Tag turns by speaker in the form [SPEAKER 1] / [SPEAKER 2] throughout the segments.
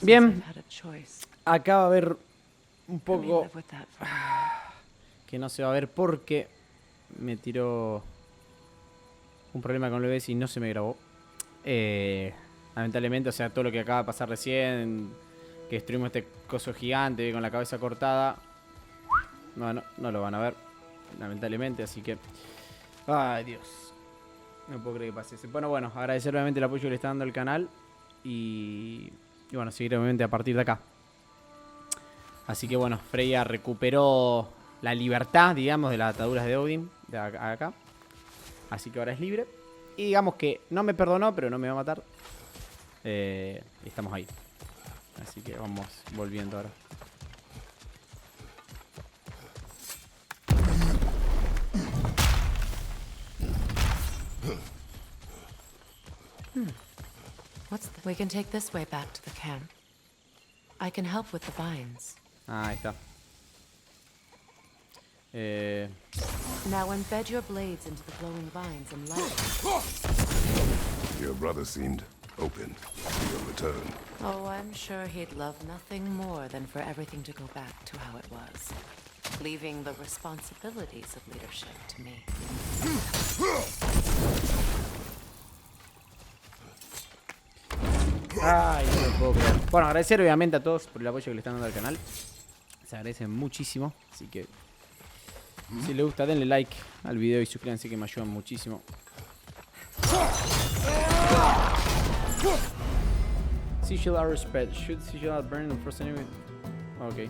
[SPEAKER 1] Bien, acá va a haber un poco que no se va a ver porque me tiró un problema con el OBS y no se me grabó. Lamentablemente, o sea, todo lo que acaba de pasar recién, que destruimos este coso gigante con la cabeza cortada, no lo van a ver, lamentablemente, así que... Ay, Dios. No puedo creer que pase eso. Bueno, agradecer obviamente el apoyo que le está dando al canal y bueno, seguir obviamente a partir de acá. Así que bueno, Freya recuperó la libertad, digamos, de las ataduras de Odin, de acá. Así que ahora es libre. Y digamos que no me perdonó, pero no me va a matar. Estamos ahí. Así que vamos volviendo ahora.
[SPEAKER 2] We can take this way back to the camp. I can help with the vines.
[SPEAKER 1] Ahí está.
[SPEAKER 2] Now embed your blades into the glowing vines and light.
[SPEAKER 3] Your brother seemed open to your return.
[SPEAKER 2] Oh, I'm sure he'd love nothing more than for everything to go back to how it was, leaving the responsibilities of leadership to me.
[SPEAKER 1] Ay, no lo puedo creer. Bueno, agradecer obviamente a todos por el apoyo que le están dando al canal. Se agradece muchísimo. Así que si les gusta, denle like al video y suscríbanse, que me ayudan muchísimo. Sigil are respect. Should sigil are burn the first enemy? Ok.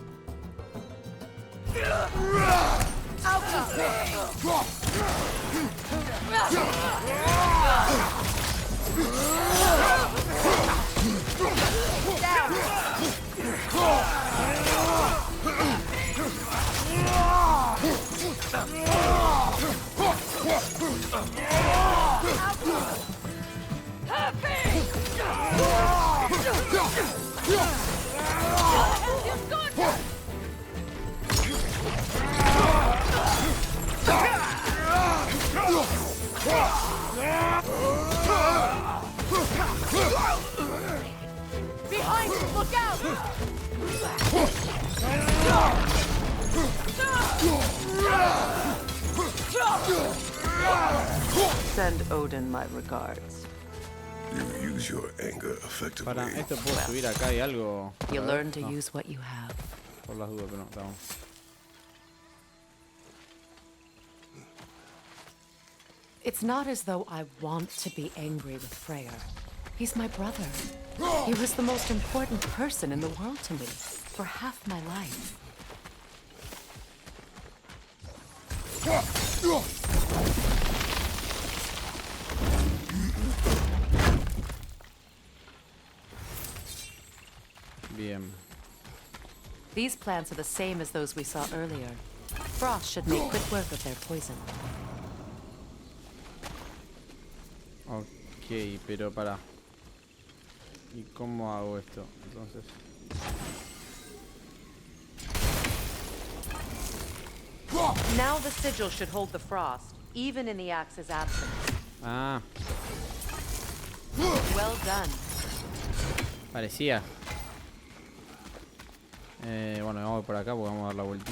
[SPEAKER 2] Behind you, look out! Send Odin my regards.
[SPEAKER 3] You use your anger effectively.
[SPEAKER 1] Para esto puedo subir acá, hay algo.
[SPEAKER 2] You learn to use what you have.
[SPEAKER 1] Por las dudas, pero no, estamos.
[SPEAKER 2] It's not as though I want to be angry with Freya. He's my brother. He was the most important person in the world to me for half my life.
[SPEAKER 1] Bien.
[SPEAKER 2] These plants are the same as those we saw earlier. Frost should make quick work of their poison.
[SPEAKER 1] Ok, pero para. ¿Y cómo hago esto? Entonces.
[SPEAKER 2] Now the sigil should hold the frost, even in the axe's absence.
[SPEAKER 1] Ah,
[SPEAKER 2] Well done.
[SPEAKER 1] parecía. Bueno, vamos por acá porque vamos a dar la vueltita.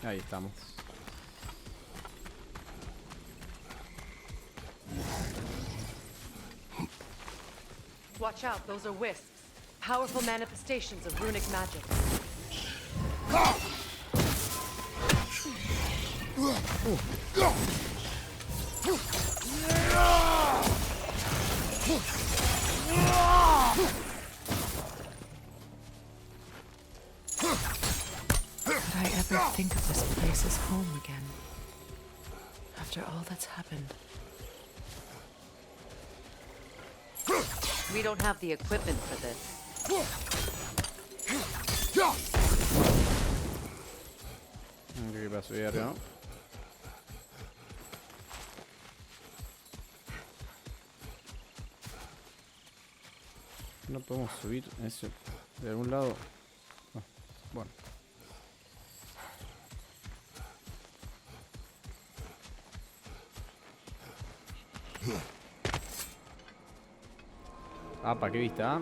[SPEAKER 1] Ahí estamos.
[SPEAKER 2] Watch out, those are wisps. Powerful manifestations of runic magic. Could I ever think of this place as home again? After all that's happened. We don't have the equipment for this.
[SPEAKER 1] ¿Qué pasó ahí arriba? No podemos subir ese de algún lado. Oh, bueno. Apa, qué vista, ¿eh?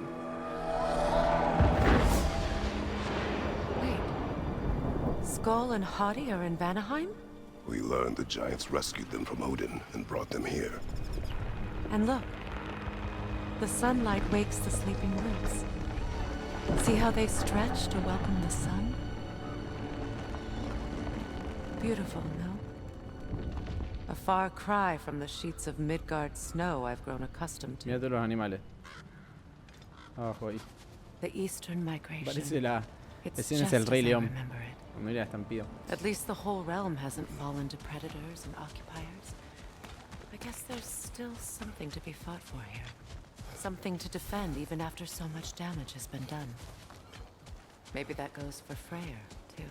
[SPEAKER 2] Wait. Skull and Hati are in Vanaheim?
[SPEAKER 3] We learned the giants rescued them from Odin and brought them here.
[SPEAKER 2] And look. The sunlight wakes the sleeping roots. See how they stretch to welcome the sun? Beautiful, no? A far cry from the sheets of Midgard snow I've grown accustomed to.
[SPEAKER 1] Mira todos los animales. Abajo ahí.
[SPEAKER 2] The eastern migration.
[SPEAKER 1] Parece la
[SPEAKER 2] It's
[SPEAKER 1] escena es
[SPEAKER 2] just
[SPEAKER 1] el
[SPEAKER 2] as
[SPEAKER 1] Rey
[SPEAKER 2] I
[SPEAKER 1] León.
[SPEAKER 2] remember it.
[SPEAKER 1] Cuando mira la estampida.
[SPEAKER 2] At least the whole realm hasn't fallen to predators and occupiers. I guess there's still something to be fought for here. Something to defend even after so much damage has been done. Maybe that goes for Freya, too.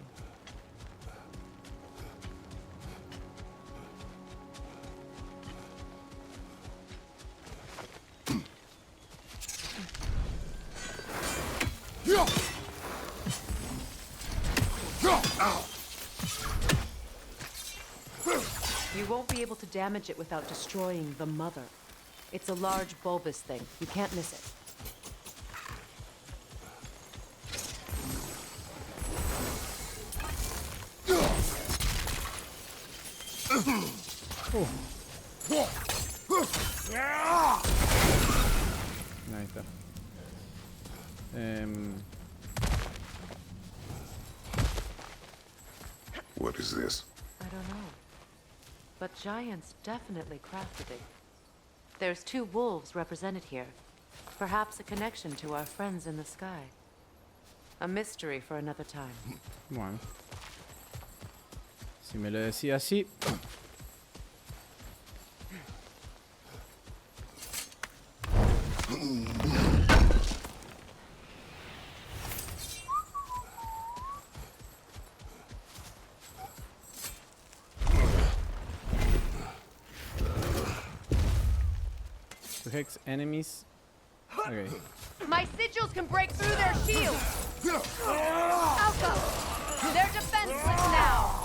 [SPEAKER 2] You won't be able to damage it without destroying the mother. It's a large bulbous thing. You can't miss it.
[SPEAKER 1] Ahí está.
[SPEAKER 3] What is this?
[SPEAKER 2] I don't know. But giants definitely crafted it. There's 2 wolves represented here. Perhaps a connection to our friends in the sky. A mystery for another time.
[SPEAKER 1] Bueno. Si me lo decía así. To hex enemies. Okay.
[SPEAKER 4] My sigils can break through their shields! Alpha! They're defenseless now!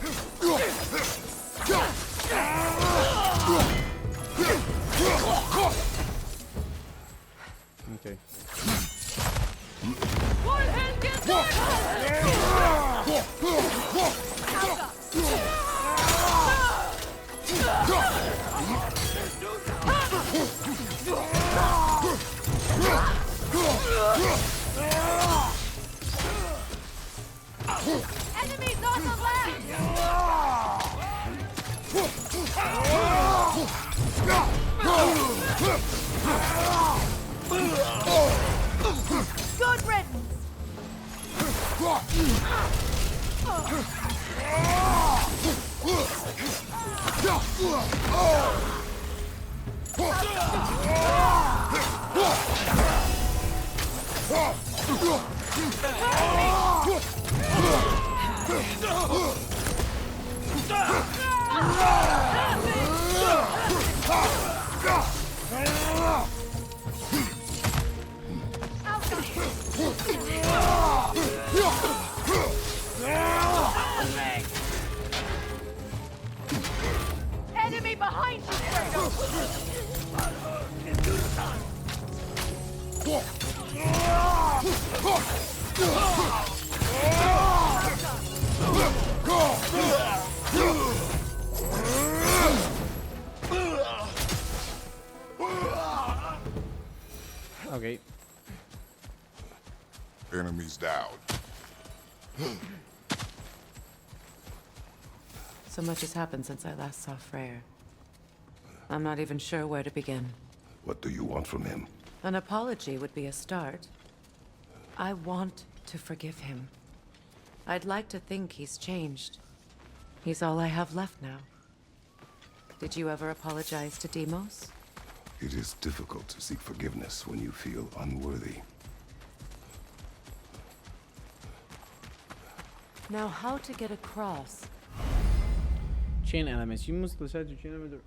[SPEAKER 1] Okay.
[SPEAKER 4] One hand gets Enemies on the left! Good riddance! Enemy behind you, Kratos!
[SPEAKER 1] Okay.
[SPEAKER 3] Enemies down.
[SPEAKER 2] So much has happened since I last saw Freyr. I'm not even sure where to begin.
[SPEAKER 3] What do you want from him?
[SPEAKER 2] An apology would be a start. I want to forgive him. I'd like to think he's changed. He's all I have left now. Did you ever apologize to Deimos?
[SPEAKER 3] It is difficult to seek forgiveness when you feel unworthy.
[SPEAKER 2] Now how to get across?
[SPEAKER 1] Chain elements. You must decide to chain element.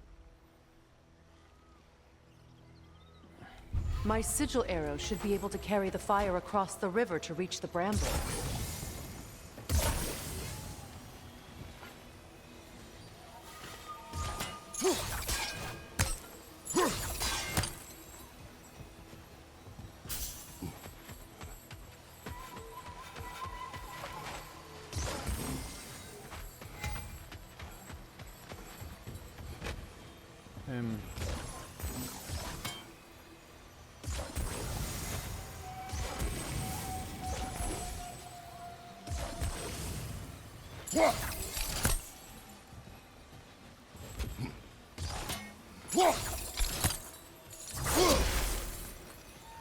[SPEAKER 2] My sigil arrow should be able to carry the fire across the river to reach the bramble.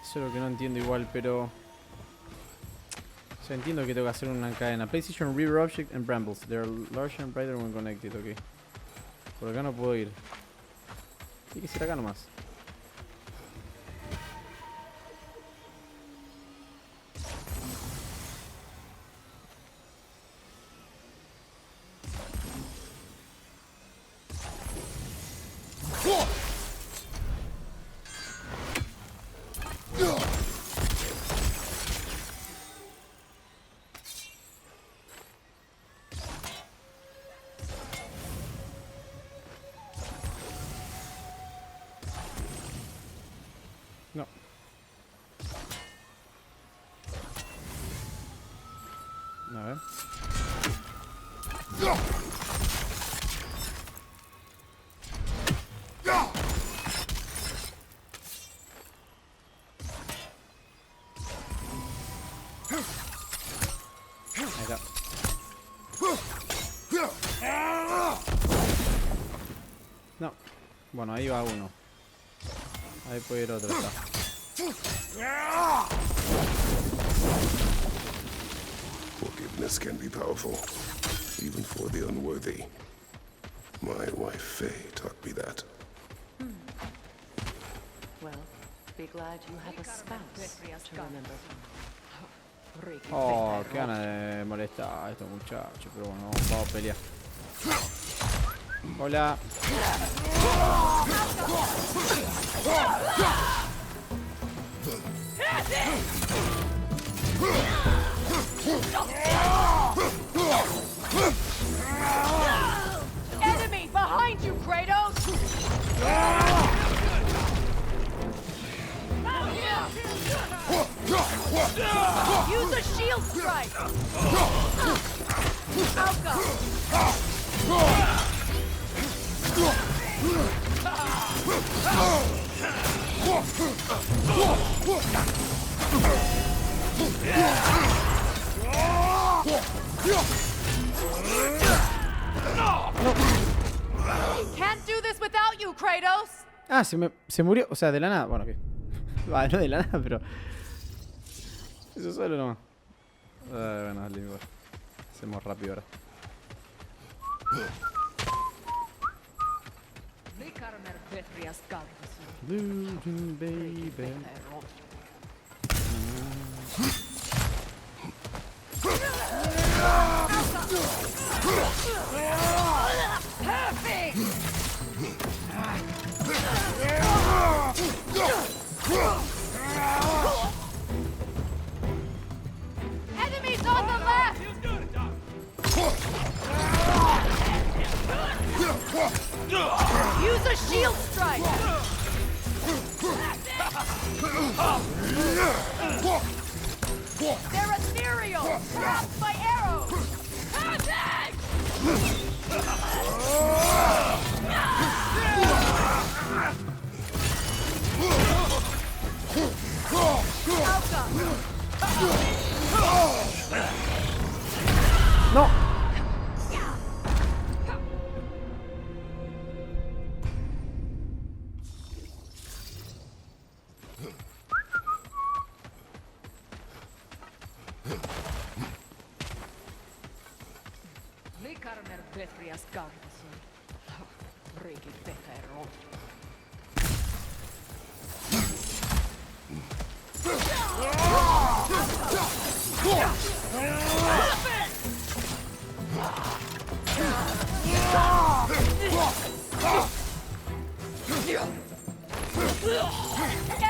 [SPEAKER 1] Eso es lo que no entiendo igual, pero... O sea, entiendo que tengo que hacer una cadena. PlayStation River Object and Brambles. They are larger and brighter when connected. Ok. Por acá no puedo ir. Tiene que ser acá nomás. No. A ver. Ahí está. No. Bueno, ahí va uno. Ahí puede ir otro. Está.
[SPEAKER 3] Forgiveness can be powerful, even for the unworthy. My wife Faye taught me that.
[SPEAKER 2] Well, be glad you have a spouse to remember.
[SPEAKER 1] Oh, qué ganas de molestar a estos muchachos, pero bueno, vamos a pelear. Hola.
[SPEAKER 4] Enemy behind you, Kratos! Use a shield strike! Can't do this without you, Kratos!
[SPEAKER 1] Ah, se murió. O sea, de la nada. Bueno, ok. Va, no de la nada, pero... Eso solo nomás. Bueno, dale, igual. Hacemos rápido ahora. Losing, baby.
[SPEAKER 4] Enemies on the left! Use a shield strike! They're ethereal! Trapped by arrows!
[SPEAKER 1] ¡No!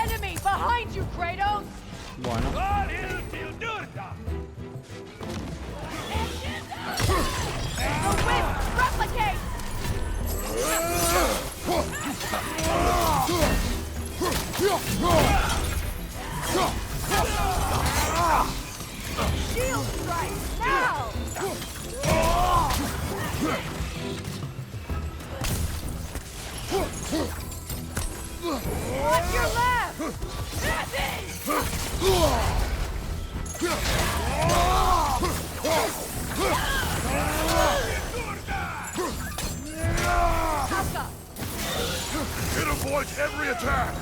[SPEAKER 4] Enemy behind you, Kratos!
[SPEAKER 1] Bueno.
[SPEAKER 4] The whip replicate! Shield strike now! Watch your left!
[SPEAKER 3] It avoids every attack!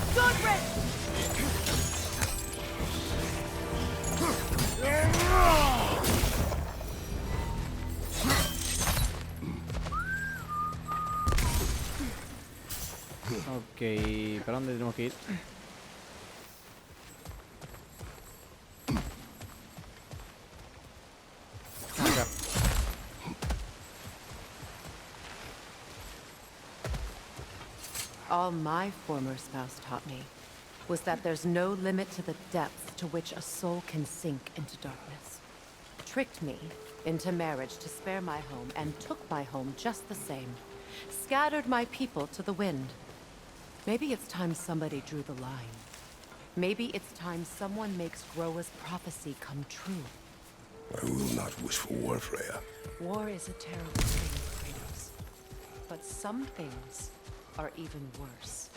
[SPEAKER 4] Good Rick!
[SPEAKER 1] Ok, ¿para dónde tenemos que ir? Acá.
[SPEAKER 2] All my former spouse taught me was that there's no limit to the depth to which a soul can sink into darkness. Tricked me into marriage to spare my home and took my home just the same. Scattered my people to the wind. Maybe it's time somebody drew the line. Maybe it's time someone makes Groa's prophecy come true.
[SPEAKER 3] I will not wish for war, Freya.
[SPEAKER 2] War is a terrible thing, Kratos. But some things are even worse.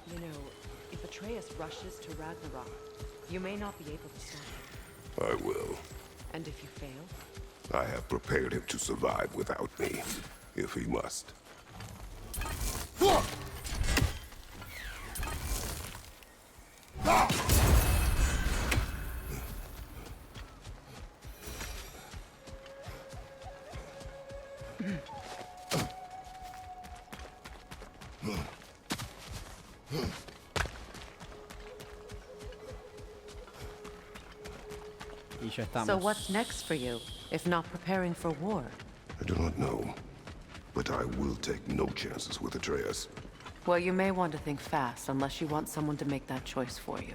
[SPEAKER 2] You know, if Atreus rushes to Ragnarok, you may not be able to stop him.
[SPEAKER 3] I will.
[SPEAKER 2] And if you fail?
[SPEAKER 3] I have prepared him to survive without me, if he must.
[SPEAKER 1] Y ya estamos.
[SPEAKER 2] So what's next for you, if not preparing for war?
[SPEAKER 3] I do not know, but I will take no chances with Atreus.
[SPEAKER 2] Well, you may want to think fast, unless you want someone to make that choice for you.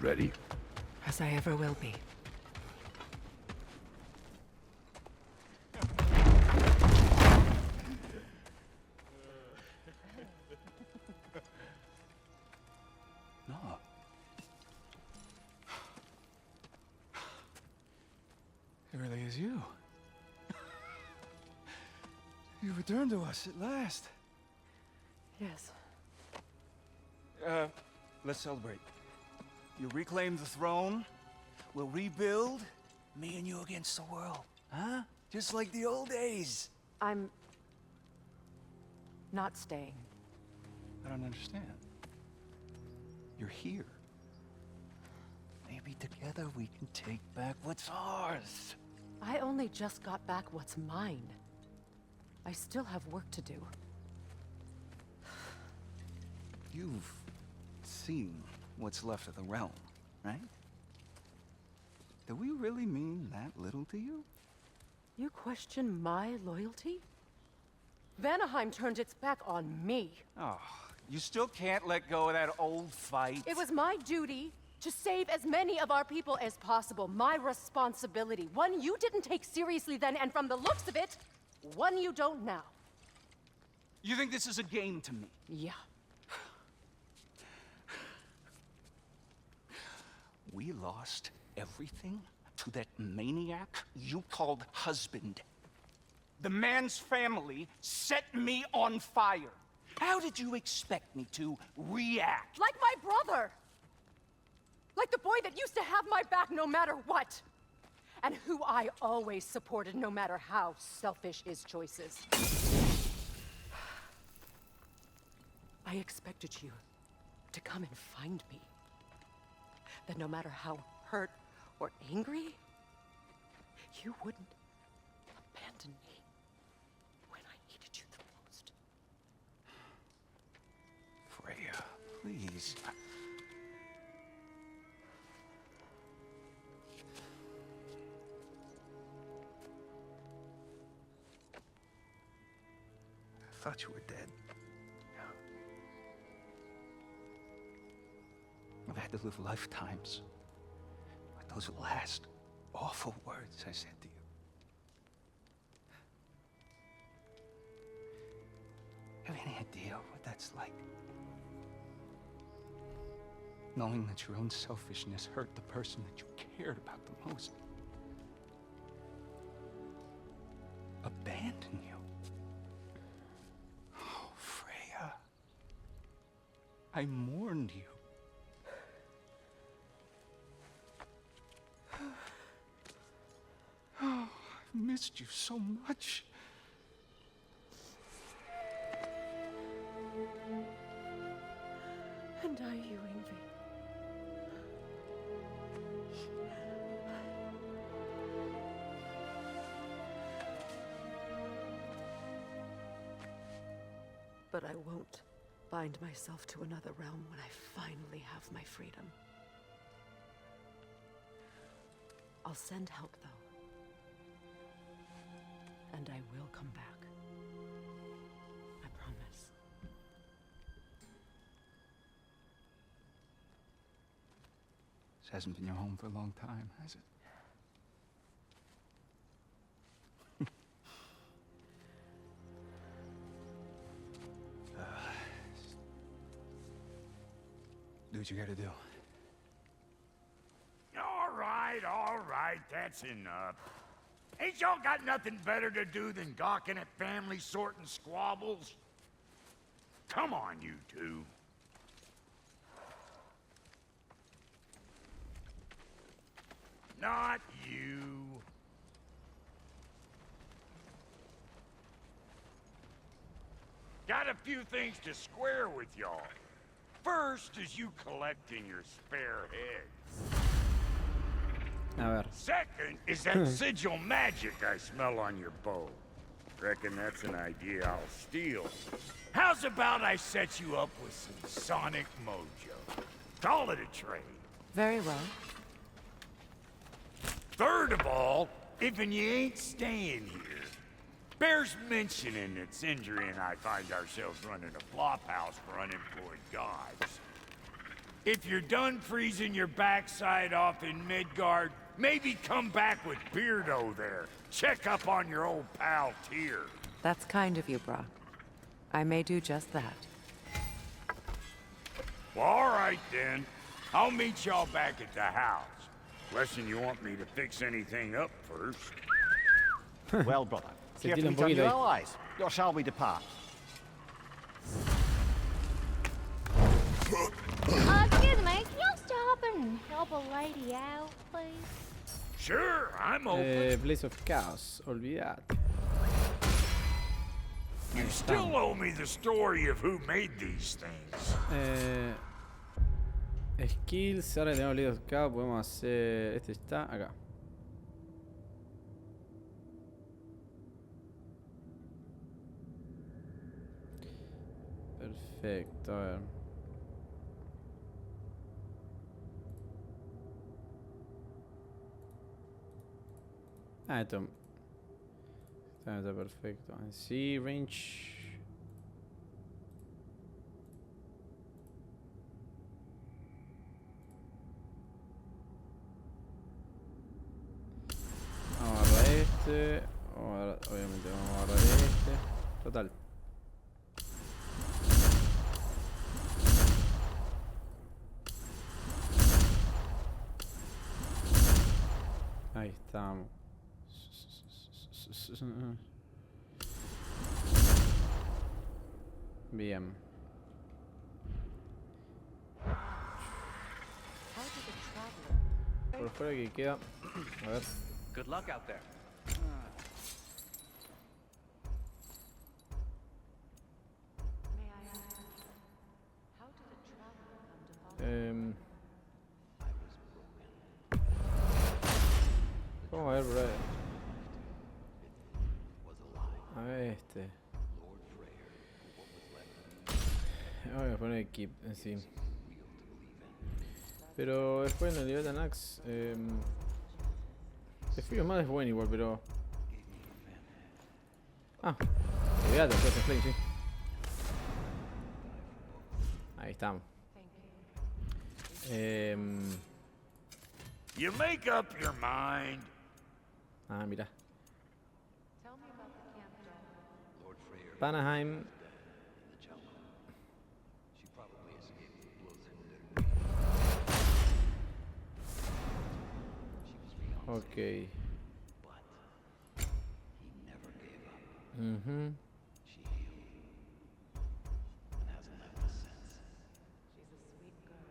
[SPEAKER 3] Ready?
[SPEAKER 2] As I ever will be.
[SPEAKER 5] No. It really is you. You returned to us at last.
[SPEAKER 2] Yes.
[SPEAKER 5] Let's celebrate. You reclaim the throne. We'll rebuild. Me and you against the world. Huh? Just like the old days.
[SPEAKER 2] I'm not staying.
[SPEAKER 5] I don't understand. You're here. Maybe together we can take back what's ours.
[SPEAKER 2] I only just got back what's mine. I still have work to do.
[SPEAKER 5] You've seen what's left of the realm, right? Do we really mean that little to you?
[SPEAKER 2] You question my loyalty? Vanaheim turned its back on me.
[SPEAKER 5] Oh, you still can't let go of that old fight.
[SPEAKER 2] It was my duty to save as many of our people as possible. My responsibility. One you didn't take seriously then, and from the looks of it, one you don't now.
[SPEAKER 5] You think this is a game to me?
[SPEAKER 2] Yeah.
[SPEAKER 5] We lost everything to that maniac you called husband. The man's family set me on fire. How did you expect me to react?
[SPEAKER 2] Like my brother! Like the boy that used to have my back no matter what! And who I always supported no matter how selfish his choices. I expected you to come and find me. That no matter how hurt or angry, you wouldn't abandon me when I needed you the
[SPEAKER 5] thought you were dead. I've had to live lifetimes with those last awful words I said to you. Have any idea what that's like? Knowing that your own selfishness hurt the person that you cared about the most. Abandon you. Oh, Freya. I mourned you. Oh, I've missed you so much.
[SPEAKER 2] And are you, Ingvi? But I won't bind myself to another realm when I finally have my freedom. I'll send help, though. And I will come back. I promise.
[SPEAKER 5] This hasn't been your home for a long time, has it? Do what you gotta do.
[SPEAKER 6] All right, that's enough. Ain't y'all got nothing better to do than gawking at family sorting squabbles? Come on, you two. Not you. Got a few things to square with y'all. First is you collecting your spare heads.
[SPEAKER 1] A ver.
[SPEAKER 6] Second is that sigil magic I smell on your bow. Reckon that's an idea I'll steal. How's about I set you up with some sonic mojo? Call it a trade.
[SPEAKER 2] Very well.
[SPEAKER 6] Third of all, if you ain't staying here, bears mentioning that Sindri and I find ourselves running a flop house for unemployed gods. If you're done freezing your backside off in Midgard, maybe come back with Beardo there. Check up on your old pal Tyr.
[SPEAKER 2] That's kind of you, Brock. I may do just that.
[SPEAKER 6] Well, all right then. I'll meet y'all back at the house. Lesson you want me to fix anything up first.
[SPEAKER 7] Well, brother,
[SPEAKER 1] Se tira
[SPEAKER 7] carefully
[SPEAKER 1] un
[SPEAKER 7] turn your
[SPEAKER 1] poquito ahí.
[SPEAKER 7] allies, or shall we depart?
[SPEAKER 8] Excuse me, can you stop and help a lady out, please?
[SPEAKER 6] Sure, I'm open.
[SPEAKER 1] Place of Chaos, olvidad.
[SPEAKER 6] You still owe me the story of who made these things.
[SPEAKER 1] Skills, ahora que tenemos Place of Chaos, podemos hacer... Este está acá. Perfecto, a ver. Ah, esto está perfecto. Sí, range. Vamos a agarrar este. Obviamente vamos a agarrar este. Total. Ahí estamos. Bien. Por fuera que queda. A ver.
[SPEAKER 9] Good luck out there.
[SPEAKER 2] May I ask, how did a traveler come to follow?
[SPEAKER 1] Vamos a ver por ahí. A ver este. Voy a poner equip en sí. Pero después en el Liberando Axe el frío más es bueno igual, pero... Ah, olvídate, después en Flame, sí. Ahí estamos.
[SPEAKER 6] You make up your mind.
[SPEAKER 1] Ah, mira.
[SPEAKER 2] Tell me about the camp doll.
[SPEAKER 7] Lord Freya
[SPEAKER 1] Panaheim.
[SPEAKER 7] in the jungle. She probably escaped the blows from their She was beyond
[SPEAKER 1] Ok.
[SPEAKER 7] but he never gave up.
[SPEAKER 1] Mhm.
[SPEAKER 7] She healed and hasn't left us since.
[SPEAKER 2] She's a sweet girl.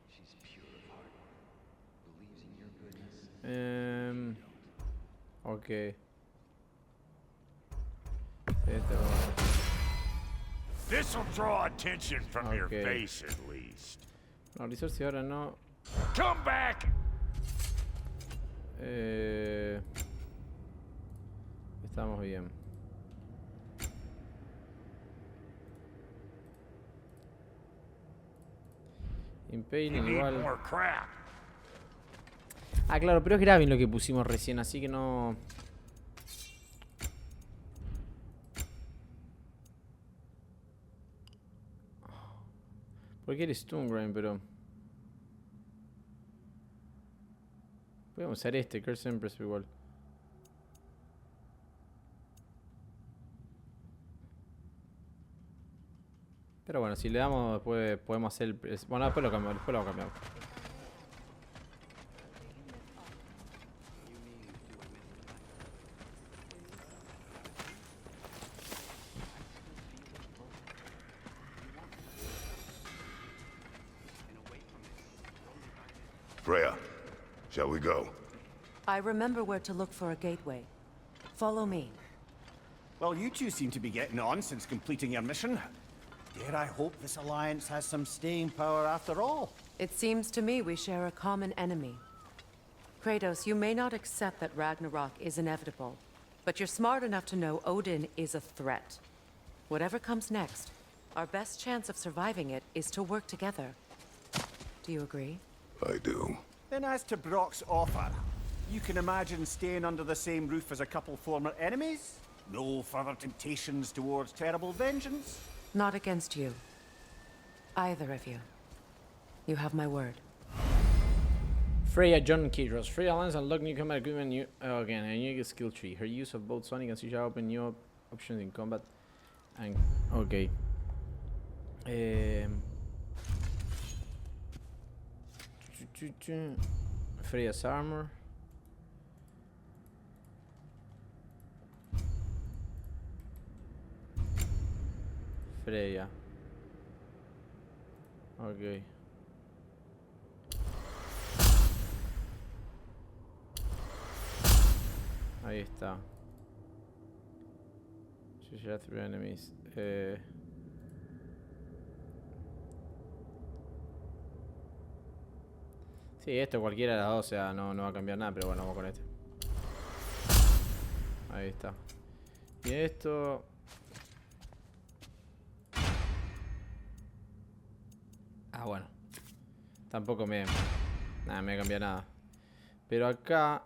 [SPEAKER 7] She's pure of heart, believes in your goodness.
[SPEAKER 1] Ok. Sí, este va.
[SPEAKER 6] This'll draw attention from your
[SPEAKER 1] Okay.
[SPEAKER 6] face at least.
[SPEAKER 1] No, resource ahora no.
[SPEAKER 6] Come back!
[SPEAKER 1] Estamos bien.
[SPEAKER 6] You
[SPEAKER 1] Impaling
[SPEAKER 6] need
[SPEAKER 1] igual.
[SPEAKER 6] more crap.
[SPEAKER 1] Ah, claro, pero es grabbing lo que pusimos recién, así que no. Porque eres Stone Grind, pero. Podemos usar este, Curse Empress igual. Pero bueno, si le damos después podemos hacer el... Bueno, después lo cambiamos, después lo cambiamos.
[SPEAKER 3] Freya, shall we go?
[SPEAKER 2] I remember where to look for a gateway. Follow me.
[SPEAKER 9] Well, you two seem to be getting on since completing your mission. Dare I hope this alliance has some staying power after all?
[SPEAKER 2] It seems to me we share a common enemy. Kratos, you may not accept that Ragnarök is inevitable, but you're smart enough to know Odin is a threat. Whatever comes next, our best chance of surviving it is to work together. Do you agree?
[SPEAKER 3] I do.
[SPEAKER 9] Then as to Brock's offer, you can imagine staying under the same roof as a couple former enemies? No further temptations towards terrible vengeance?
[SPEAKER 2] Not against you. Either of you. You have my word.
[SPEAKER 1] Freya John Kidros. Freya lands unlock new combat equipment, new again, a new skill tree. Her use of both Sonic and Sija open new options in combat. And okay. Freya's armor. Freya. Okay. Ahí está. Share through enemies. Sí, esto cualquiera de las dos, o sea, no va a cambiar nada, pero bueno, vamos con este. Ahí está. Y esto... Ah, bueno. Tampoco me... Nada, me cambia nada. Pero acá...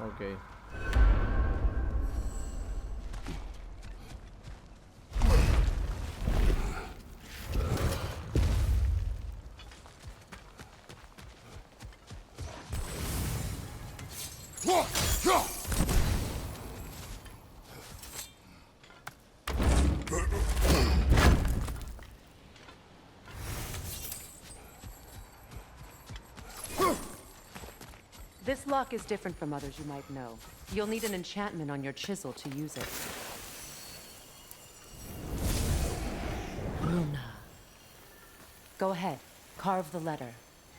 [SPEAKER 1] Ok.
[SPEAKER 2] This lock is different from others you might know. You'll need an enchantment on your chisel to use it. Runa. Go ahead. Carve the letter.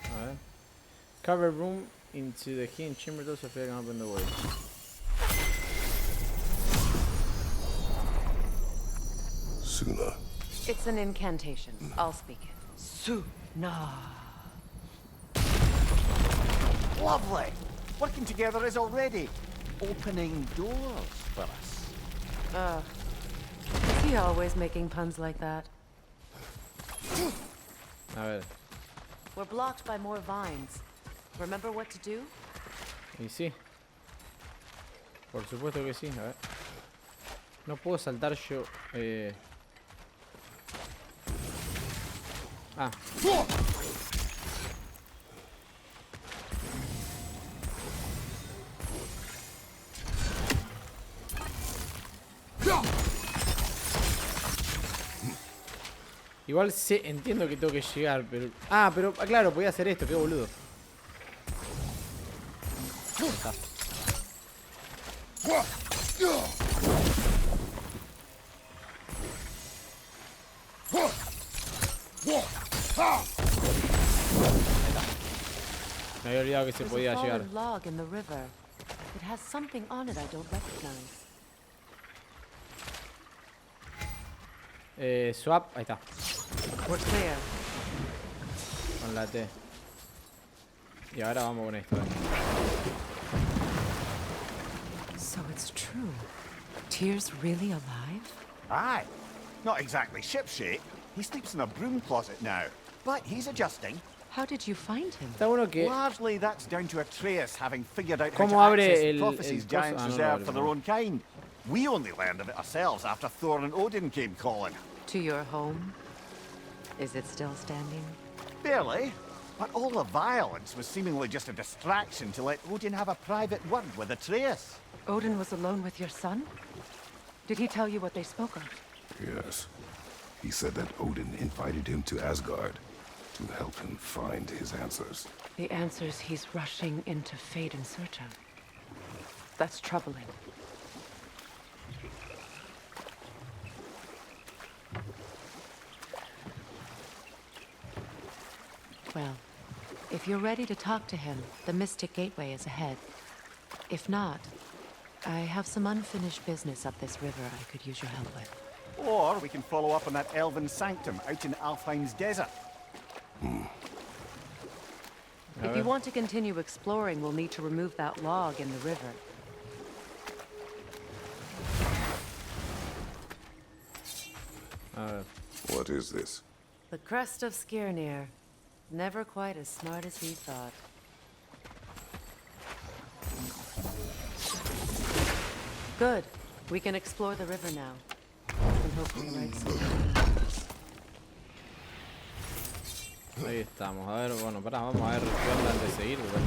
[SPEAKER 1] Alright. Cover room into the hidden chamber doors if they can open the way.
[SPEAKER 3] Suna.
[SPEAKER 2] It's an incantation. I'll speak it. Suna.
[SPEAKER 9] Lovely! Working together is already opening doors for us.
[SPEAKER 2] Is he always making puns like that?
[SPEAKER 1] A ver.
[SPEAKER 2] We're blocked by more vines. Remember what to do?
[SPEAKER 1] Y sí. Por supuesto que sí. A ver. No puedo saltar yo. Ah. Igual sé, entiendo que tengo que llegar, pero... Ah, pero claro, podía hacer esto, qué boludo. Ahí está. Me había olvidado que se podía llegar.
[SPEAKER 2] Log in the river. It has something on it I don't recognize.
[SPEAKER 1] Swap, ahí está.
[SPEAKER 2] We're clear.
[SPEAKER 1] Con la T. Y ahora vamos con esto.
[SPEAKER 2] So it's true. Tyr's really alive?
[SPEAKER 9] Aye. Not exactly shipshape. He sleeps in a broom closet now. But he's adjusting.
[SPEAKER 2] How did you find him?
[SPEAKER 1] Está bueno que...
[SPEAKER 9] Largely that's down to Atreus having figured out how
[SPEAKER 1] ¿Cómo
[SPEAKER 9] to
[SPEAKER 1] abre
[SPEAKER 9] access the
[SPEAKER 1] el
[SPEAKER 9] prophecies
[SPEAKER 1] coso?
[SPEAKER 9] giants
[SPEAKER 1] Ah, no lo
[SPEAKER 9] reserve
[SPEAKER 1] abre,
[SPEAKER 9] for
[SPEAKER 1] no.
[SPEAKER 9] their own kind. We only learned of it ourselves after Thor and Odin came calling.
[SPEAKER 2] To your home? Is it still standing?
[SPEAKER 9] Barely. But all the violence was seemingly just a distraction to let Odin have a private word with Atreus.
[SPEAKER 2] Odin was alone with your son? Did he tell you what they spoke of?
[SPEAKER 3] Yes. He said that Odin invited him to Asgard to help him find his answers.
[SPEAKER 2] The answers he's rushing into fate in search of. That's troubling. Well, if you're ready to talk to him, the Mystic Gateway is ahead. If not, I have some unfinished business up this river I could use your help with.
[SPEAKER 9] Or we can follow up on that elven sanctum out in Alfheim's desert.
[SPEAKER 2] If you want to continue exploring, we'll need to remove that log in the river.
[SPEAKER 3] What is this?
[SPEAKER 2] The crest of Skirnir. Never quite as smart as he thought. Good. We can explore the river now. And hope for the right side.
[SPEAKER 1] Ahí estamos. A ver, bueno, pará, vamos a ver qué onda antes de seguir. Porque...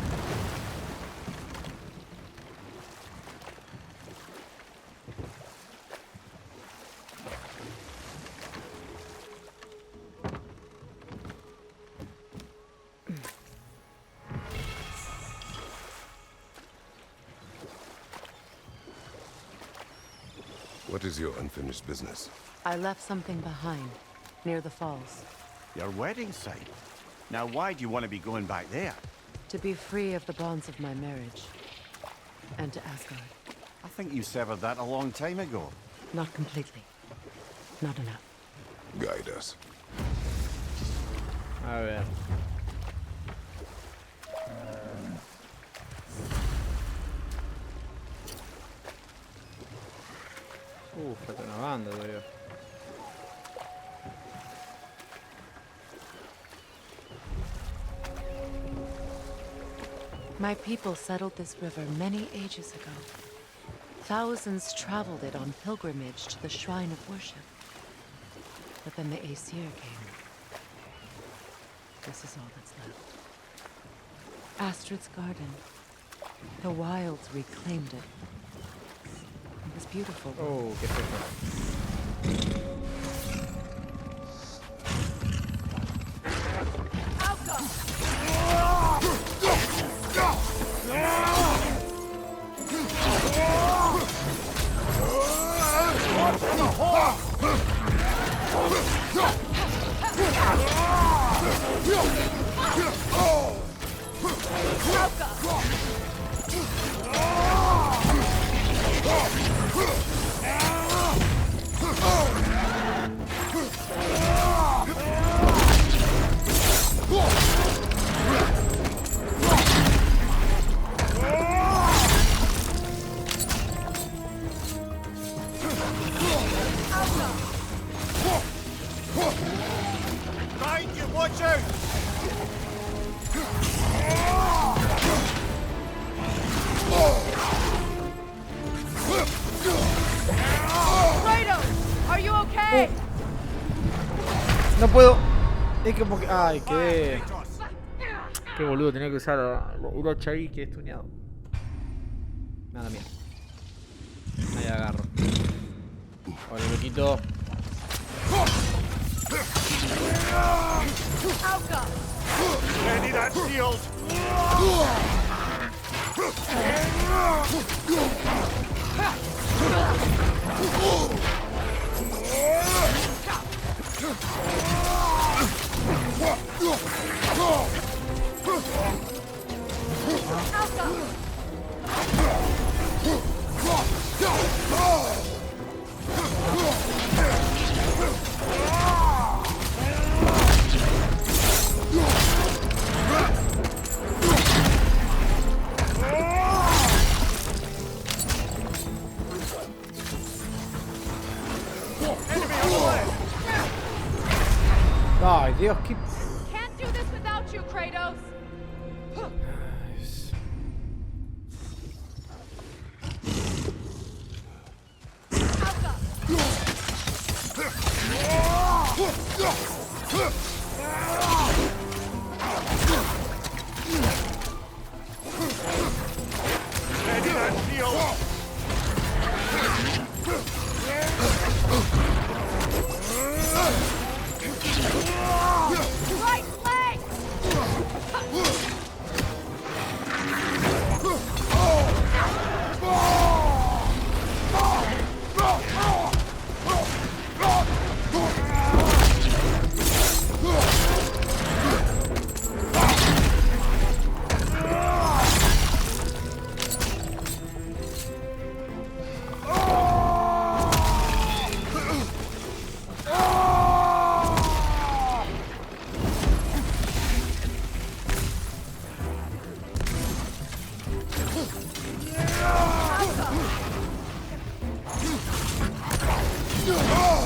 [SPEAKER 3] What is your unfinished business?
[SPEAKER 2] I left something behind, near the falls.
[SPEAKER 9] Your wedding site. Now why do you want to be going back there?
[SPEAKER 2] To be free of the bonds of my marriage. And to Asgard.
[SPEAKER 9] I think you severed that a long time ago.
[SPEAKER 2] Not completely. Not enough.
[SPEAKER 3] Guide us.
[SPEAKER 1] A ver. Falta una banda todavía.
[SPEAKER 2] My people settled this river many ages ago. Thousands traveled it on pilgrimage to the shrine of worship. But then the Aesir came. This is all that's left. Astrid's garden. The wilds reclaimed it. It was beautiful.
[SPEAKER 1] Oh, qué feo.
[SPEAKER 9] Behind you, watch out!
[SPEAKER 4] Kratos, are you okay?
[SPEAKER 1] No puedo. Es como que. Ay, qué boludo, tenía que usar el hacha ahí que es tuneado. Nada, mía. Ahí agarro. Ahora lo quito.
[SPEAKER 9] Ready that shield!
[SPEAKER 1] Ay, Dios, qué.
[SPEAKER 4] Can't do this without you, Kratos.
[SPEAKER 9] Ready that shield!
[SPEAKER 4] Right leg!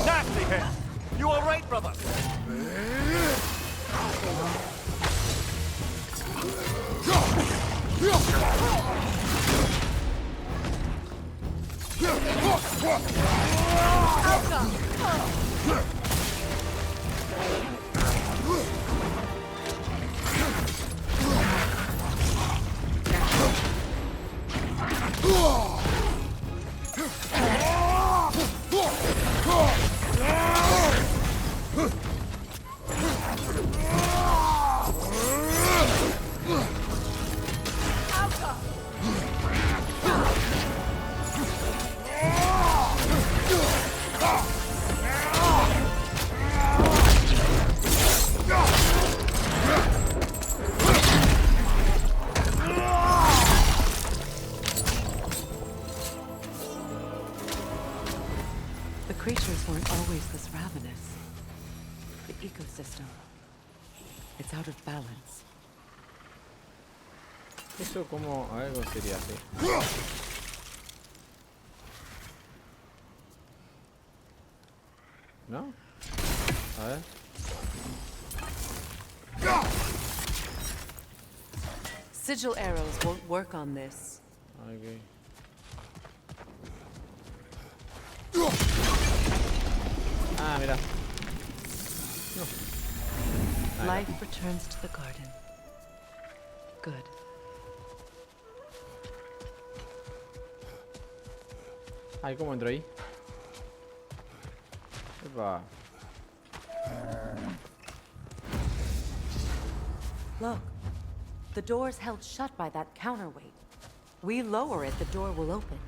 [SPEAKER 9] Nasty hit! You alright, brother?
[SPEAKER 2] The creatures weren't always this ravenous. The ecosystem. It's out of balance.
[SPEAKER 1] Eso como. A ver cómo sería así. ¿No? A ver.
[SPEAKER 2] Sigil arrows won't work on this.
[SPEAKER 1] Ok. Ah, mira. No.
[SPEAKER 2] Life returns to the garden. Good.
[SPEAKER 1] Ay, ¿cómo entro ahí? Epa.
[SPEAKER 2] Look. The door's held shut by that counterweight. We lower it, the door will open.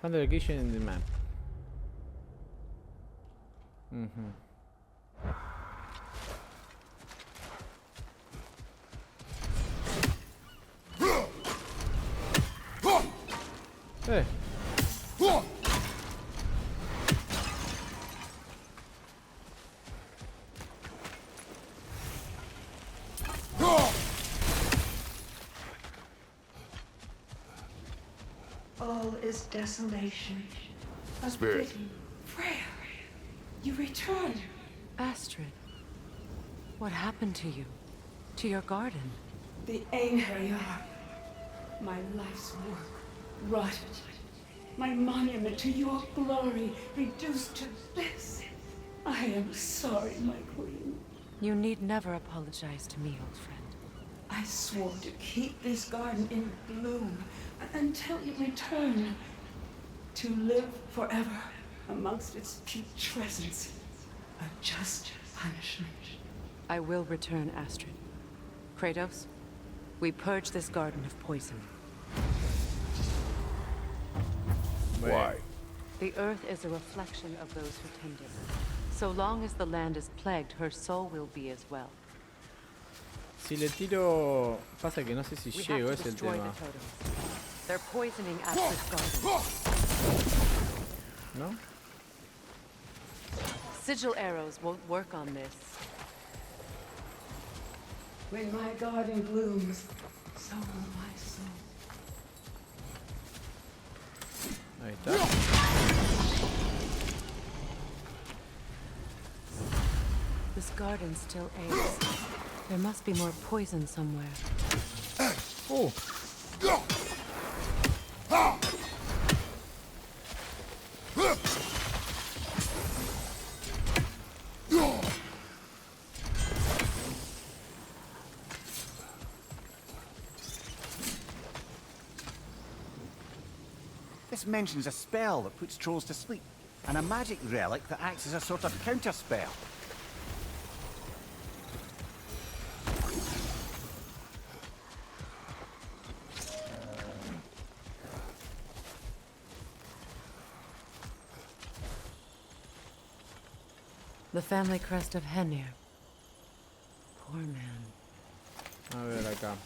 [SPEAKER 1] Find the location in the map. Eh.
[SPEAKER 10] all is desolation. A
[SPEAKER 3] Spirit.
[SPEAKER 10] pity. Freya, you return.
[SPEAKER 2] Astrid, what happened to you? To your garden?
[SPEAKER 10] The angry are. My life's work rotted. My monument to your glory reduced to this. I am sorry, my queen.
[SPEAKER 2] You need never apologize to me, old friend.
[SPEAKER 10] I swore to keep this garden in bloom until you return. To live forever amongst its putrescence. A just punishment.
[SPEAKER 2] I will return, Astrid. Kratos, we purge this garden of poison.
[SPEAKER 3] Why?
[SPEAKER 2] The earth is a reflection of those who tend it. So long as the land is plagued, her soul will be as well.
[SPEAKER 1] Si le tiro... Pasa que no sé si
[SPEAKER 2] We
[SPEAKER 1] llego,
[SPEAKER 2] have
[SPEAKER 1] es
[SPEAKER 2] to
[SPEAKER 1] el
[SPEAKER 2] destroy the
[SPEAKER 1] tema.
[SPEAKER 2] totems. They're poisoning Astrid's garden.
[SPEAKER 1] ¿No?
[SPEAKER 2] Sigil arrows won't work on this.
[SPEAKER 10] When my garden blooms, so will my soul.
[SPEAKER 1] Ahí está.
[SPEAKER 2] This garden still aches. There must be more poison somewhere.
[SPEAKER 1] Oh.
[SPEAKER 9] This mentions a spell that puts trolls to sleep, and a magic relic that acts as a sort of counter spell.
[SPEAKER 2] The family crest of Henir. Poor man.
[SPEAKER 1] A ver acá.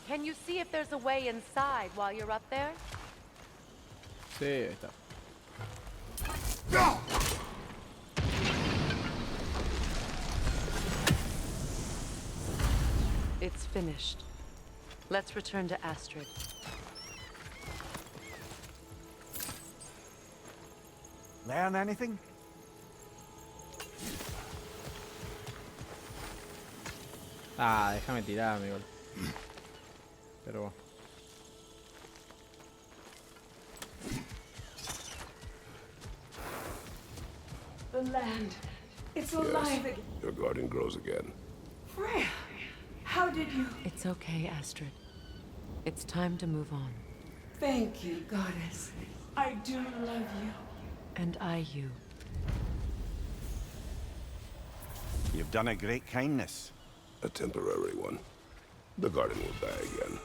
[SPEAKER 2] Can you see if there's a way inside while you're up there?
[SPEAKER 1] Sí, ahí está.
[SPEAKER 2] It's finished. Let's return to Astrid.
[SPEAKER 9] Learn anything?
[SPEAKER 1] Ah, déjame tirar, amigo. Pero bueno.
[SPEAKER 10] The land. It's alive again.
[SPEAKER 3] Your garden grows again.
[SPEAKER 10] Freya, how did you...
[SPEAKER 2] It's okay, Astrid. It's time to move on.
[SPEAKER 10] Thank you, goddess. I do love you.
[SPEAKER 2] And I you.
[SPEAKER 9] You've done a great kindness.
[SPEAKER 3] A temporary one. The garden will die again.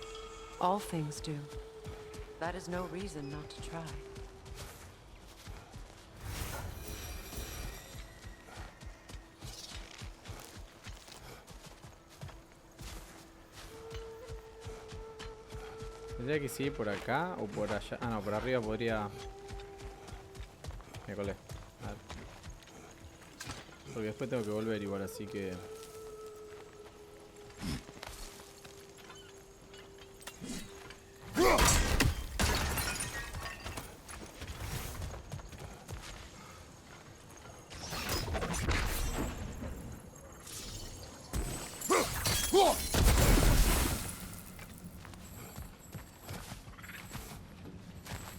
[SPEAKER 2] All things do. That is no reason not to try.
[SPEAKER 1] Tendría que seguir por acá o por allá. Ah, no, por arriba podría... Me colé. A ver. Porque después tengo que volver igual, así que...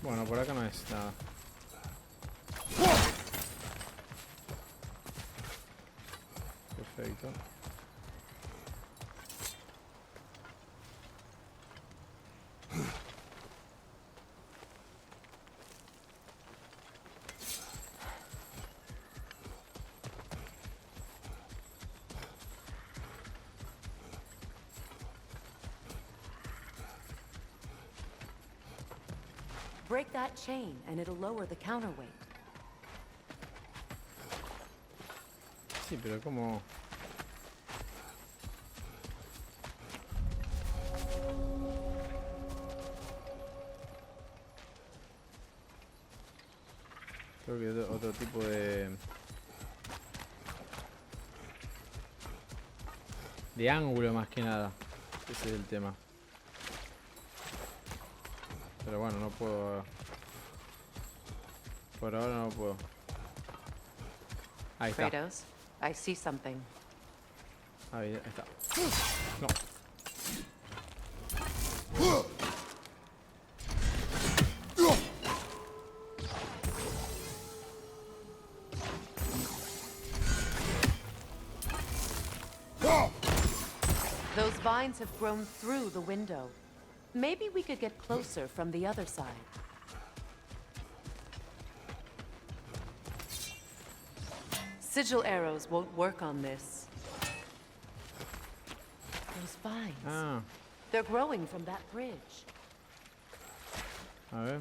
[SPEAKER 1] Bueno, por acá no es nada. Perfecto.
[SPEAKER 2] Break that chain and it'll lower the counterweight.
[SPEAKER 1] Sí, pero como... Creo que otro tipo de... De ángulo más que nada. Ese es el tema. Pero bueno, no puedo. Por ahora no puedo. Ahí está.
[SPEAKER 2] Kratos, I see something.
[SPEAKER 1] Ahí está. No.
[SPEAKER 2] Those vines have grown through the window. Maybe we could get closer from the other side. Sigil arrows won't work on this. Those vines.
[SPEAKER 1] Ah,
[SPEAKER 2] They're growing from that bridge.
[SPEAKER 1] a ver.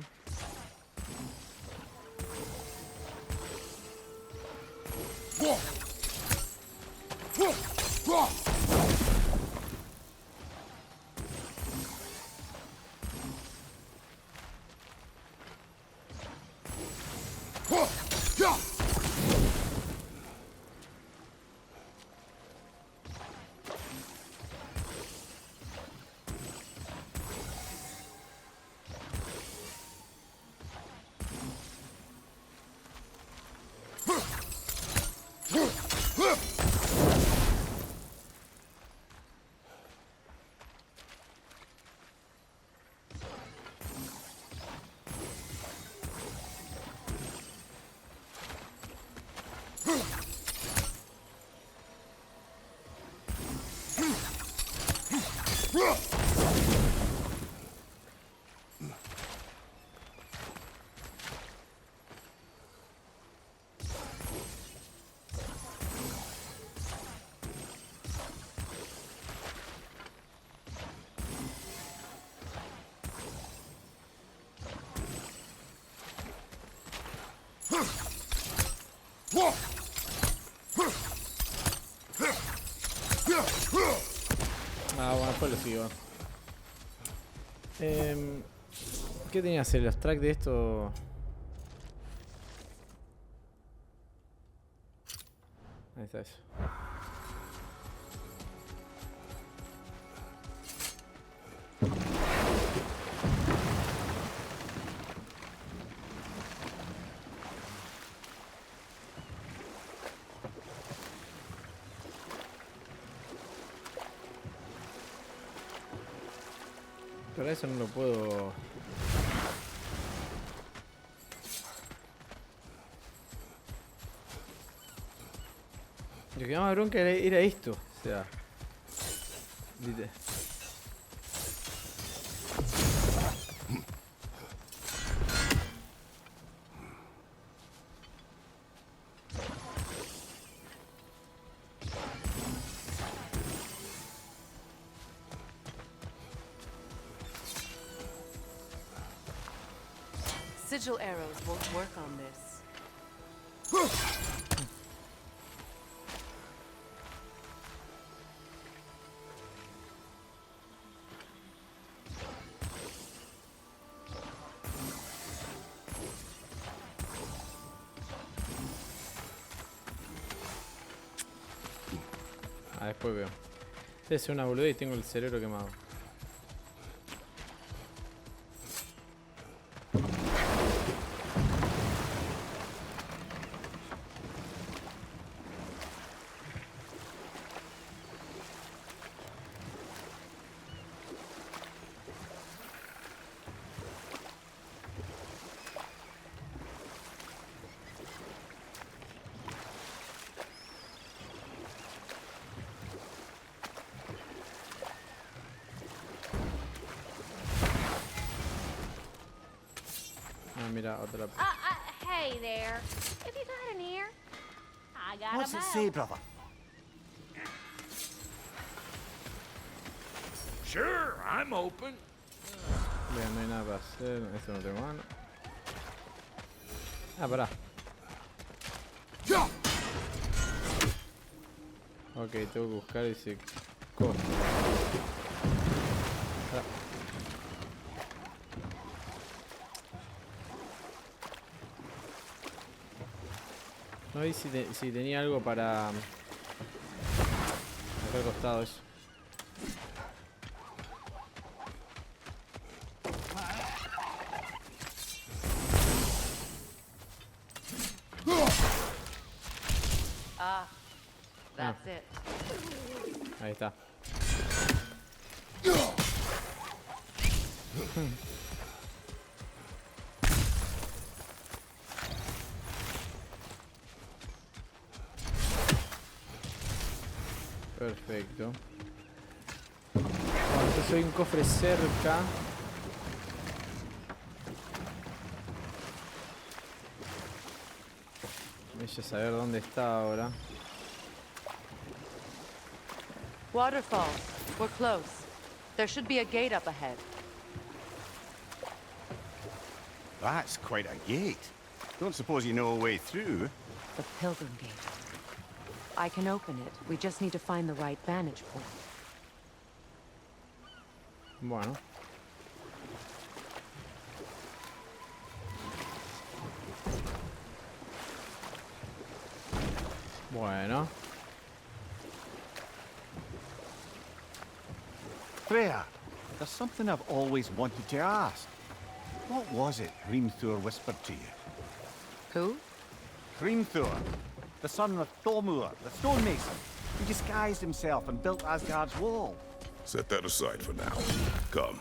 [SPEAKER 1] Ah, bueno, después lo sigo. ¿Qué tenía que hacer? ¿Los tracks de esto? Ahí está eso. Pero eso no lo puedo. Lo que más bronca era esto. O sea. ¿Viste?
[SPEAKER 2] Sigil arrows won't work on this.
[SPEAKER 1] Ah, después veo. Debe ser una boludez y tengo el cerebro quemado. Ah, mira, otra.
[SPEAKER 8] Hey there. If you got an ear, I got
[SPEAKER 9] What's
[SPEAKER 8] a
[SPEAKER 9] it
[SPEAKER 8] mouth.
[SPEAKER 9] say, brother?
[SPEAKER 6] Sure, I'm open.
[SPEAKER 1] Vean, no hay nada para hacer. Esto no tengo mano. Ah, pará. Ok, tengo que buscar ese coso. Pará. No vi si tenía algo para... acá al costado eso.
[SPEAKER 2] Ah, that's it.
[SPEAKER 1] Ahí está. Perfecto. Entonces hay un cofre cerca. Voy a saber dónde está ahora.
[SPEAKER 2] Waterfall. We're close. There should be a gate up ahead.
[SPEAKER 9] That's quite a gate. Don't suppose you know a way through?
[SPEAKER 2] The Pilgrim Gate. I can open it. We just need to find the right vantage point.
[SPEAKER 1] Bueno. Bueno.
[SPEAKER 9] Freya, there's something I've always wanted to ask. What was it Thor whispered to you?
[SPEAKER 2] Who?
[SPEAKER 9] Thor, the son of Thormur, the stonemason, who disguised himself and built Asgard's wall.
[SPEAKER 3] Set that aside for now. Come.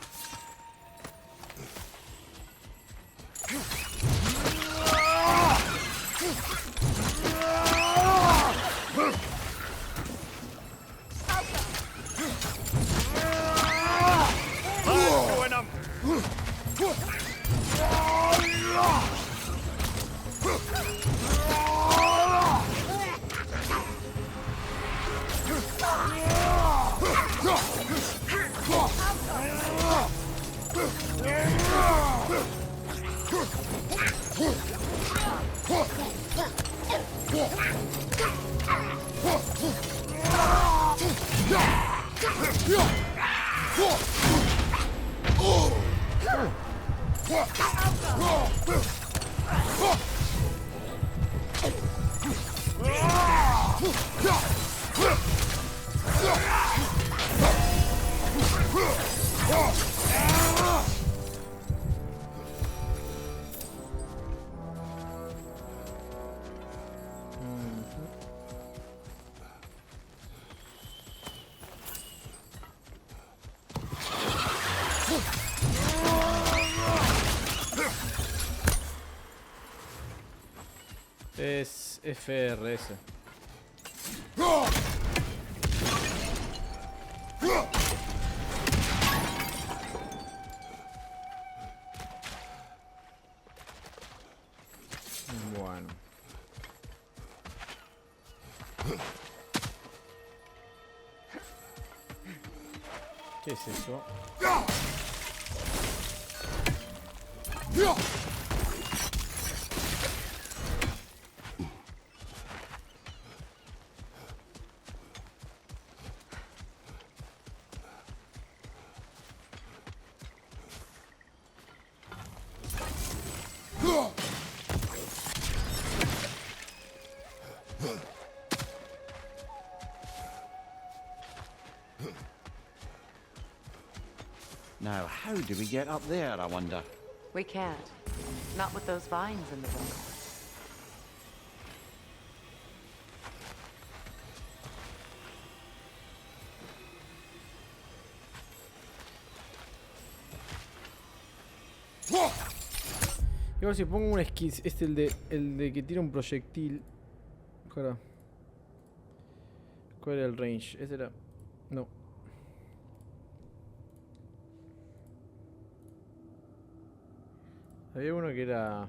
[SPEAKER 1] Es FRS. Bueno. ¿Qué es eso?
[SPEAKER 9] Now, how do we get up there, I wonder?
[SPEAKER 2] We can't. Not with those vines in the way.
[SPEAKER 1] Igual si pongo un skin, este el de que tira un proyectil. ¿Cuál era el range? Ese era. No. Había uno que era.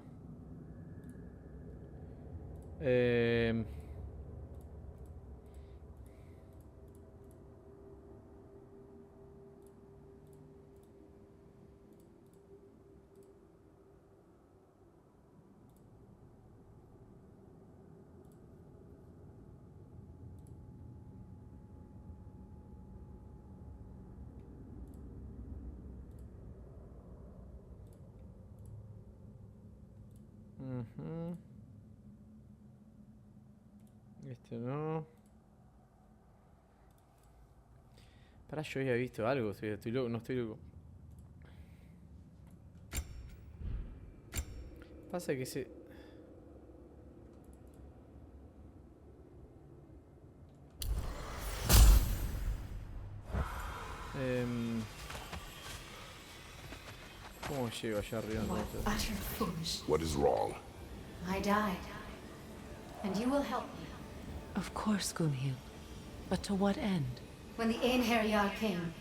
[SPEAKER 1] Este no. Para, yo había visto algo, estoy loco, no estoy loco. Pasa que se... ¿Cómo llego allá arriba entonces?
[SPEAKER 3] What is wrong?
[SPEAKER 8] I died. And you will help me.
[SPEAKER 2] Of course, Gunhild. But to what end?
[SPEAKER 8] When the Einherjar came,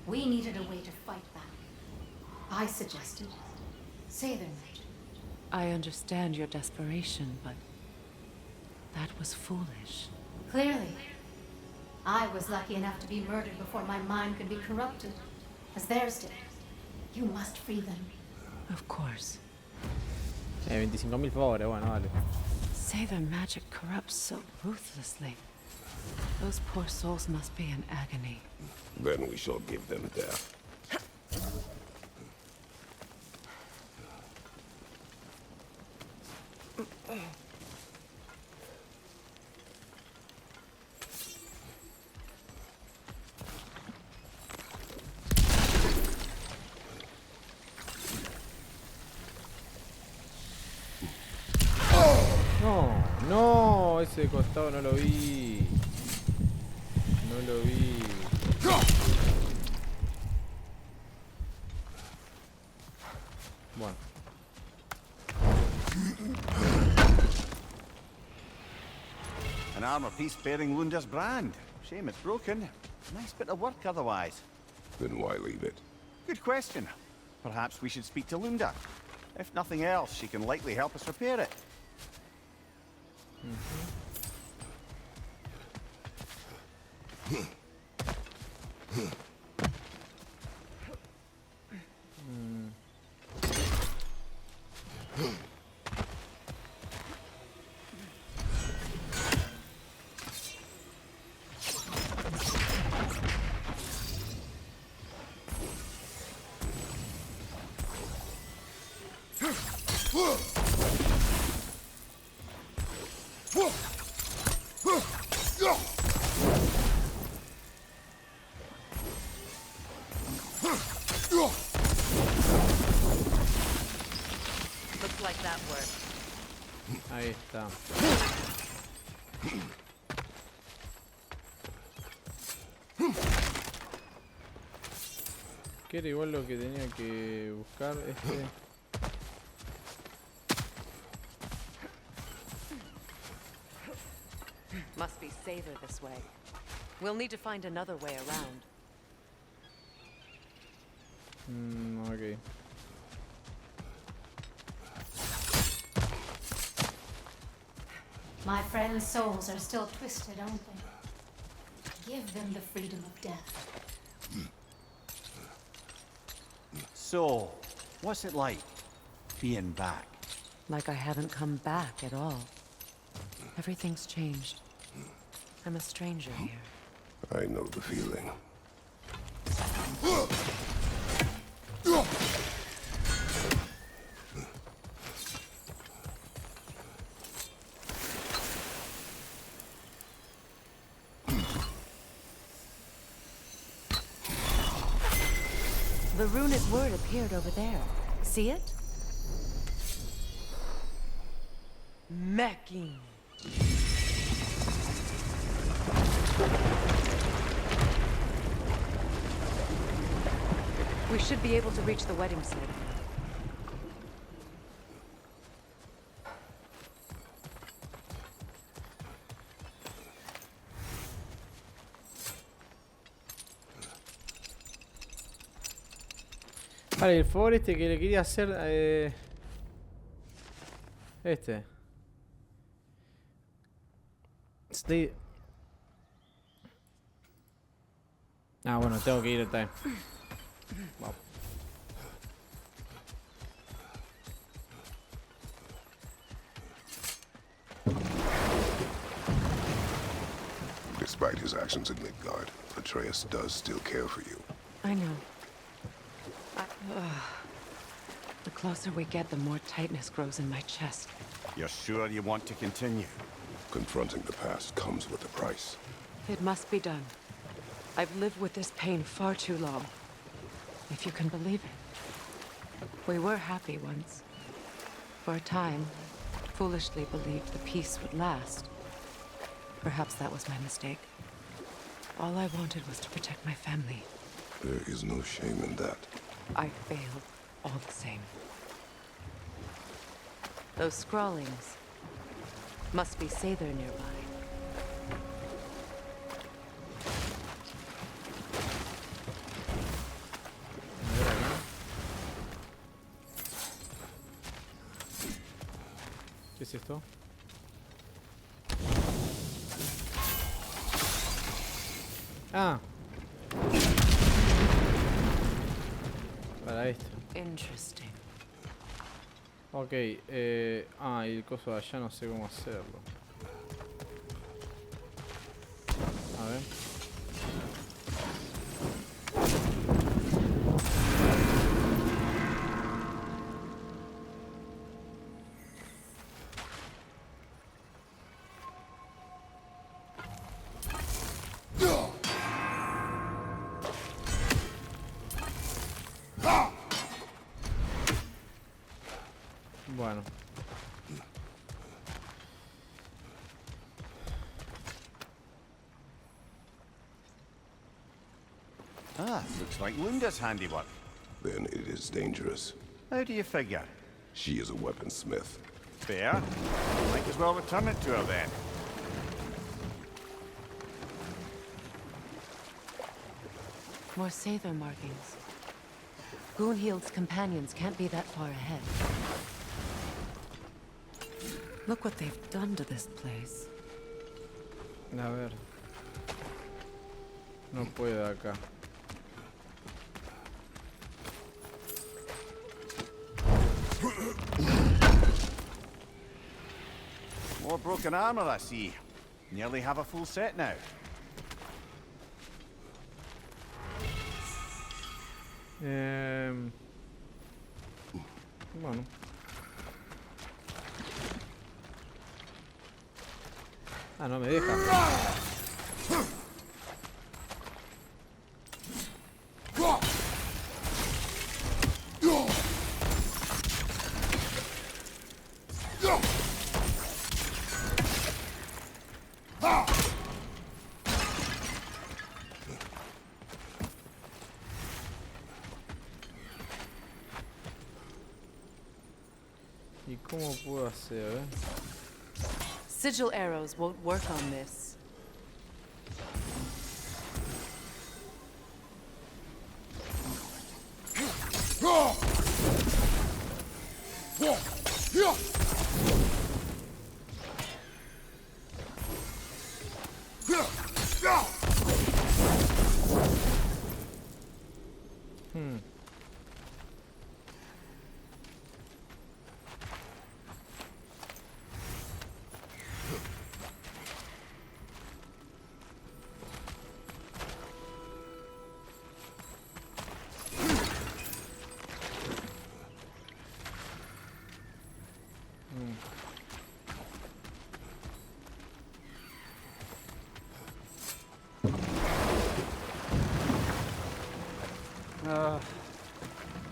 [SPEAKER 8] we needed a way to fight back. I suggested say their magic.
[SPEAKER 2] I understand your desperation, but that was foolish.
[SPEAKER 8] Clearly. I was lucky enough to be murdered before my mind could be corrupted, as theirs did. You must free them.
[SPEAKER 2] Of course.
[SPEAKER 1] 25.000 favores, bueno, vale.
[SPEAKER 2] Say their magic corrupts so ruthlessly. Those poor souls must be in agony.
[SPEAKER 3] Then we shall give them death.
[SPEAKER 1] No, ese costado no lo vi. No lo vi. Bueno.
[SPEAKER 9] An armor piece bearing Lunda's brand. Shame it's broken. Nice bit of work otherwise.
[SPEAKER 3] Then why leave it?
[SPEAKER 9] Good question. Perhaps we should speak to Lunda. If nothing else, she can likely help us repair it.
[SPEAKER 2] Looks like that worked.
[SPEAKER 1] Ahí está. Que era igual lo que tenía que buscar este.
[SPEAKER 2] Must be safer this way. We'll need to find another way around.
[SPEAKER 1] Ok.
[SPEAKER 8] My friends' souls are still twisted, aren't they? Give them the freedom of death.
[SPEAKER 9] So, what's it like, being back?
[SPEAKER 2] Like I haven't come back at all. Everything's changed. I'm a stranger here.
[SPEAKER 3] I know the feeling.
[SPEAKER 2] The runic word appeared over there. See it? Mecking. We should be able to reach the wedding site.
[SPEAKER 1] Vale, el favor este que le quería hacer este. Ah, bueno, tengo que ir al time. Vamos.
[SPEAKER 3] Despite his actions in Midgard, Atreus does still care for you.
[SPEAKER 2] I know. The closer we get, the more tightness grows in my chest.
[SPEAKER 9] You're sure you want to continue?
[SPEAKER 3] Confronting the past comes with a price.
[SPEAKER 2] It must be done. I've lived with this pain far too long. If you can believe it. We were happy once. For a time, foolishly believed the peace would last. Perhaps that was my mistake. All I wanted was to protect my family.
[SPEAKER 3] There is no shame in that.
[SPEAKER 2] I failed all the same. Those scrawlings must be Sather nearby.
[SPEAKER 1] ¿Qué es esto? Ah. Para esto.
[SPEAKER 2] Interesting.
[SPEAKER 1] Ok, y el coso de allá no sé cómo hacerlo. A ver. Bueno.
[SPEAKER 9] Ah, looks like Lunda's handiwork.
[SPEAKER 3] Then it is dangerous.
[SPEAKER 9] How do you figure?
[SPEAKER 3] She is a weaponsmith.
[SPEAKER 9] Fair. Might as well return it to her then.
[SPEAKER 2] More Sather markings. Goonhild's companions can't be that far ahead. Look what they've done to this place.
[SPEAKER 1] A ver. No puedo acá.
[SPEAKER 9] More broken armor, I see. Nearly have a full set now.
[SPEAKER 1] Bueno. Ah, no me deja. ¿Y cómo puedo hacer?
[SPEAKER 2] Sigil arrows won't work on this.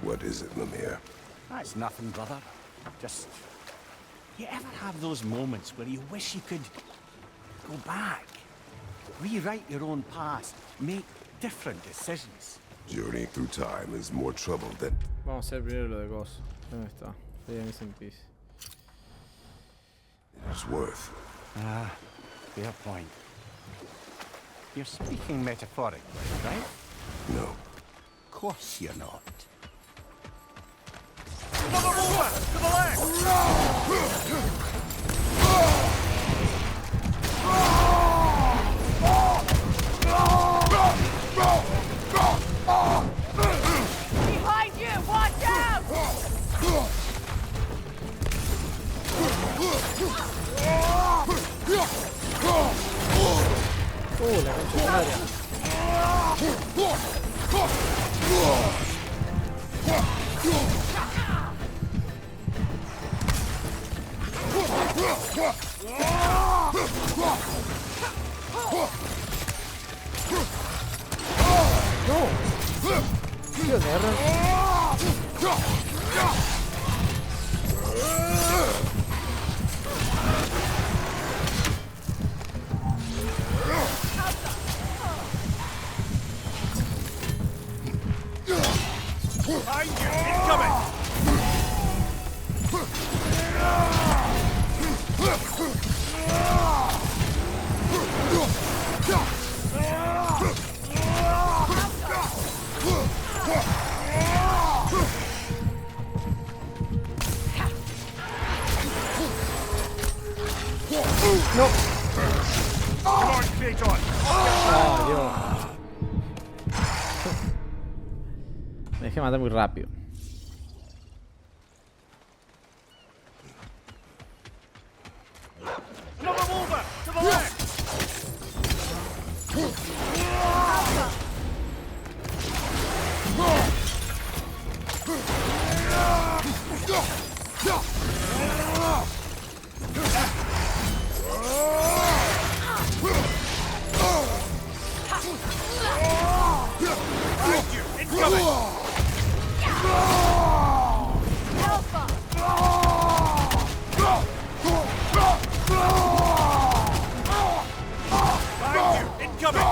[SPEAKER 3] What is it, Mimir?
[SPEAKER 9] That's nothing, brother. Just... You ever have those moments where you wish you could go back? Rewrite your own past, make different decisions.
[SPEAKER 3] Journey through time is more trouble than...
[SPEAKER 1] Vamos a hacer primero lo de Ghost. ¿Dónde está? Missing piece.
[SPEAKER 3] It's worth.
[SPEAKER 9] Ah, fair point. You're speaking metaphorically, right?
[SPEAKER 3] No.
[SPEAKER 9] Of course you're not. To the left!
[SPEAKER 4] Behind you! Watch out!
[SPEAKER 1] La concha de madre. Tío, me agarran.
[SPEAKER 6] Behind you! Incoming!
[SPEAKER 1] No.
[SPEAKER 6] Come on, Kratos!
[SPEAKER 1] Oh, Dios. Me dejé matar muy rápido.
[SPEAKER 6] Another mover! To the left! Behind you! Incoming! Behind you! Incoming!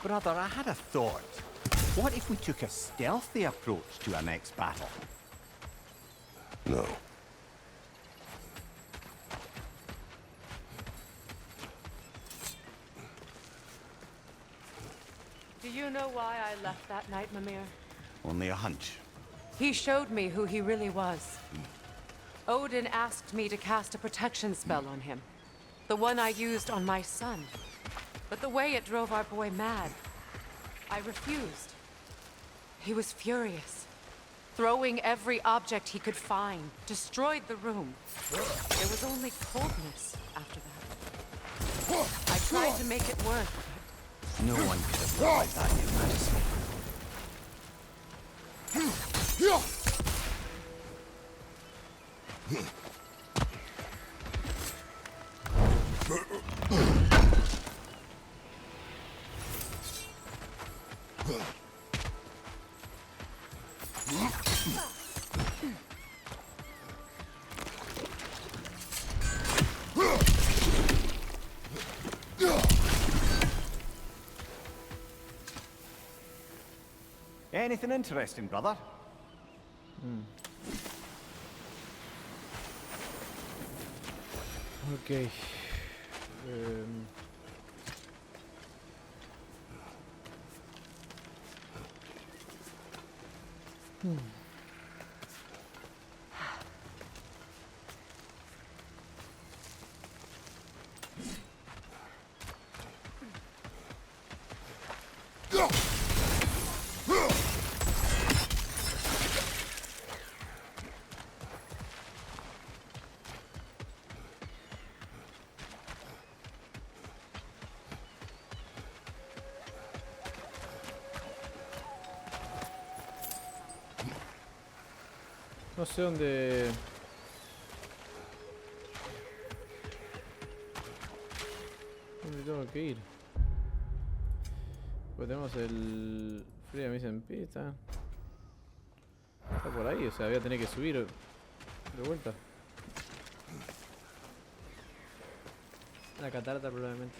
[SPEAKER 9] Brother, I had a thought. What if we took a stealthy approach to our next battle?
[SPEAKER 3] No.
[SPEAKER 2] Do you know why I left that night, Mimir?
[SPEAKER 9] Only a hunch.
[SPEAKER 2] He showed me who he really was. Odin asked me to cast a protection spell on him. The one I used on my son. But the way it drove our boy mad, I refused. He was furious, throwing every object he could find, destroyed the room. There was only coldness after that. I tried to make it work,
[SPEAKER 9] No one could have realized that, Your Majesty. Anything interesting, brother?
[SPEAKER 1] Ok. No sé dónde... ¿Dónde tengo que ir? Pues tenemos el... Freya me dice en pista. Está por ahí, o sea, voy a tener que subir de vuelta. La catarata probablemente.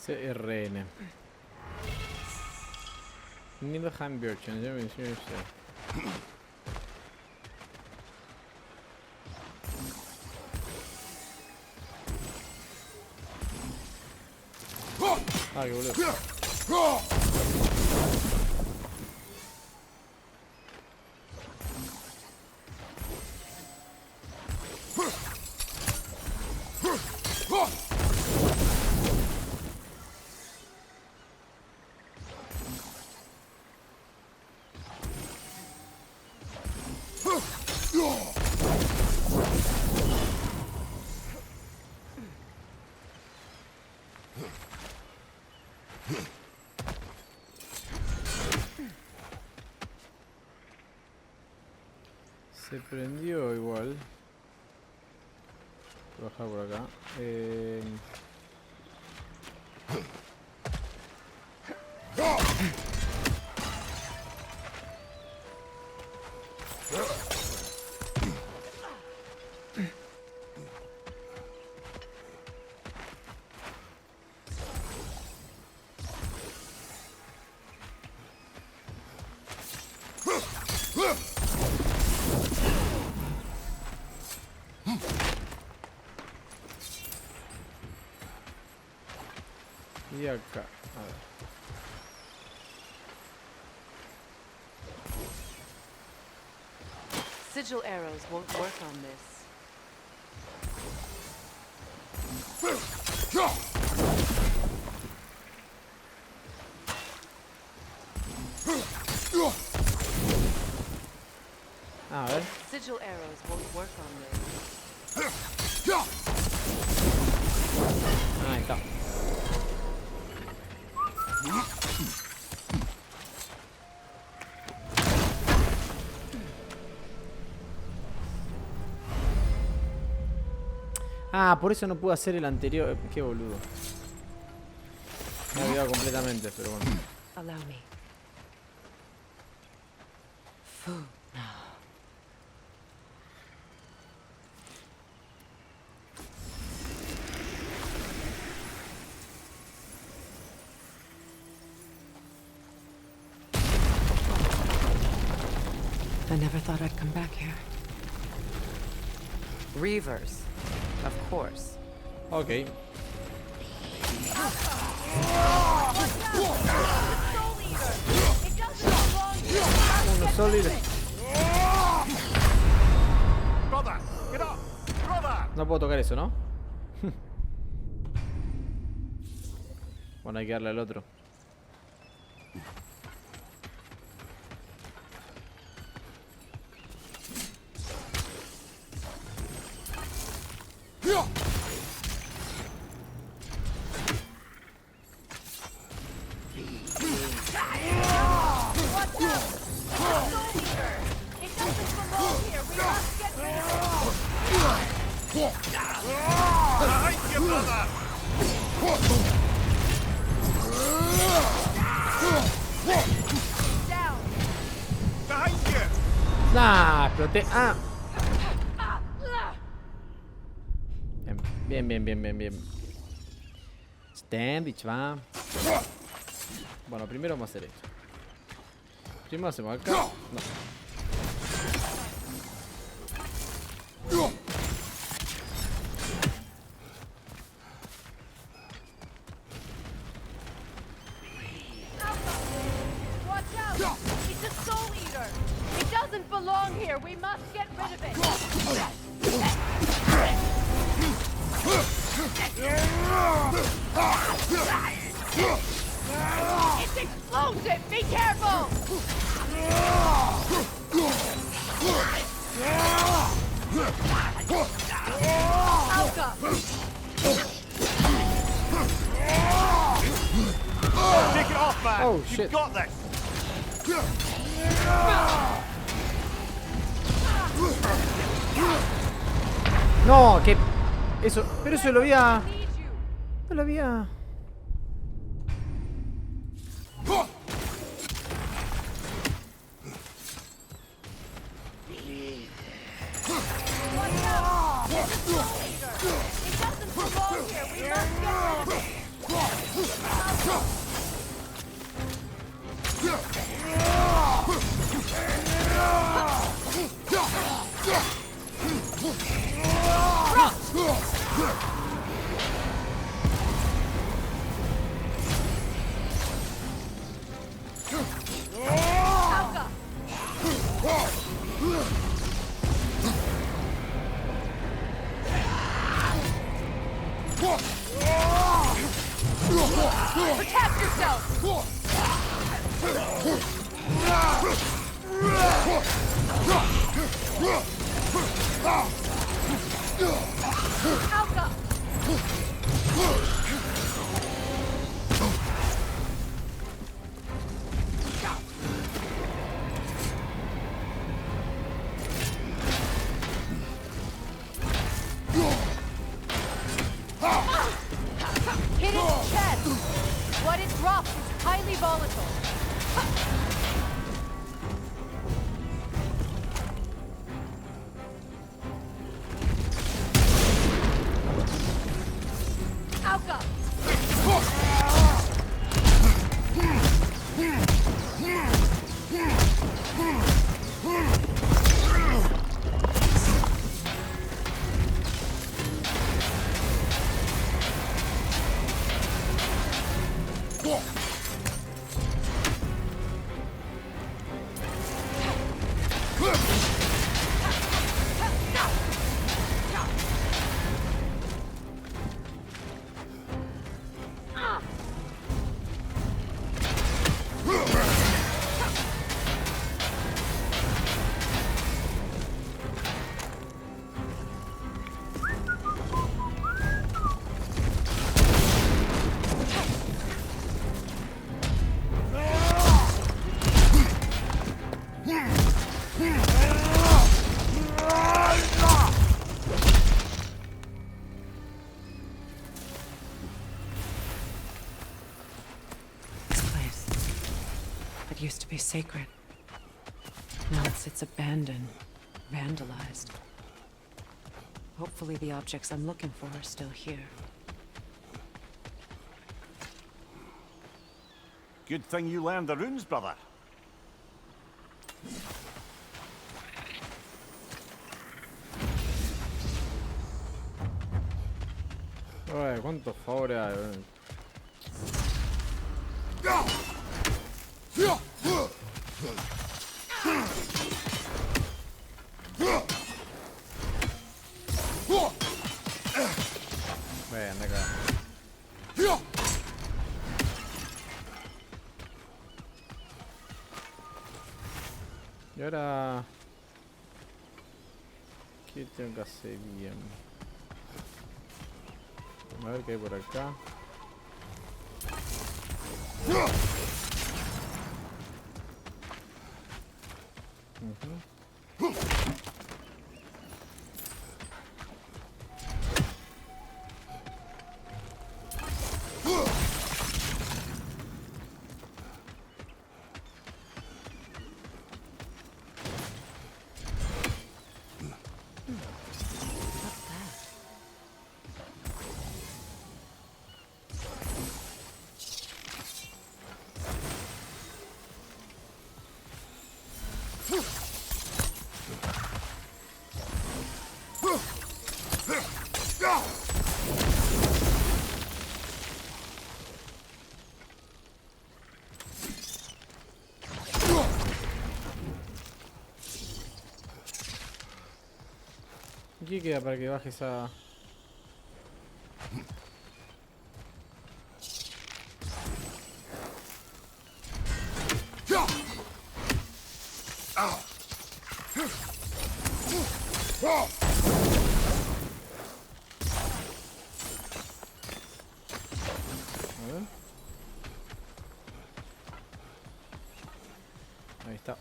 [SPEAKER 1] CRN. Nilheim Birchen. Ah, qué boludo. Se prendió igual. Voy a bajar por acá. Y acá, a ver.
[SPEAKER 2] Sigil arrows won't work on this.
[SPEAKER 1] A ver.
[SPEAKER 2] Sigil arrows won't work on this.
[SPEAKER 1] Ahí está. Ah, por eso no pude hacer el anterior. Qué boludo. Me he olvidado completamente, pero bueno.
[SPEAKER 2] Allow me. I never thought I'd come back here. Reavers, of course.
[SPEAKER 1] Ok. Uno sólido. No puedo tocar eso, ¿no? Bueno, hay que darle al otro. ¡Nah! Exploté. ¡Ah! Bien, bien, bien, bien, bien. Standich, va. Bueno, primero vamos a hacer esto. Primero hacemos acá. No.
[SPEAKER 4] It's explosive! Be careful! Alka!
[SPEAKER 6] Take it off, man!
[SPEAKER 1] Oh, shit.
[SPEAKER 6] You've got this!
[SPEAKER 1] No, que... Eso... Pero eso lo había... No lo había...
[SPEAKER 4] It doesn't belong here. We must get rid of it. Protect yourself! Alka! Hit its chest! What it drops is highly volatile. Alka!
[SPEAKER 2] Used to be sacred. Now it sits abandoned, vandalized. Hopefully the objects I'm looking for are still here.
[SPEAKER 9] Good thing you learned the runes, brother.
[SPEAKER 1] Ay, cuántos favores hay, Ven de acá. Y ahora... ¿Qué tengo que hacer bien? A ver qué hay por acá. Aquí queda para que baje esa... Ahí está.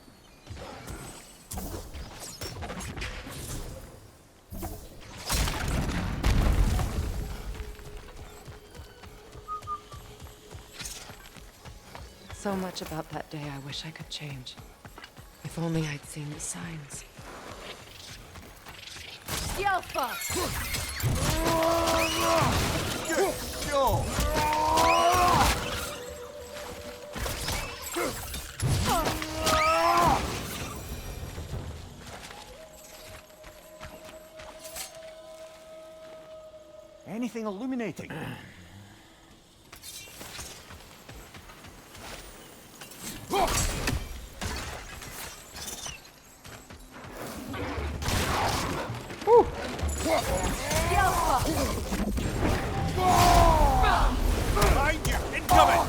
[SPEAKER 2] So much about that day I wish I could change. If only I'd seen the signs.
[SPEAKER 4] Yelfa!
[SPEAKER 9] Go! Anything illuminating?
[SPEAKER 6] Behind you! Incoming!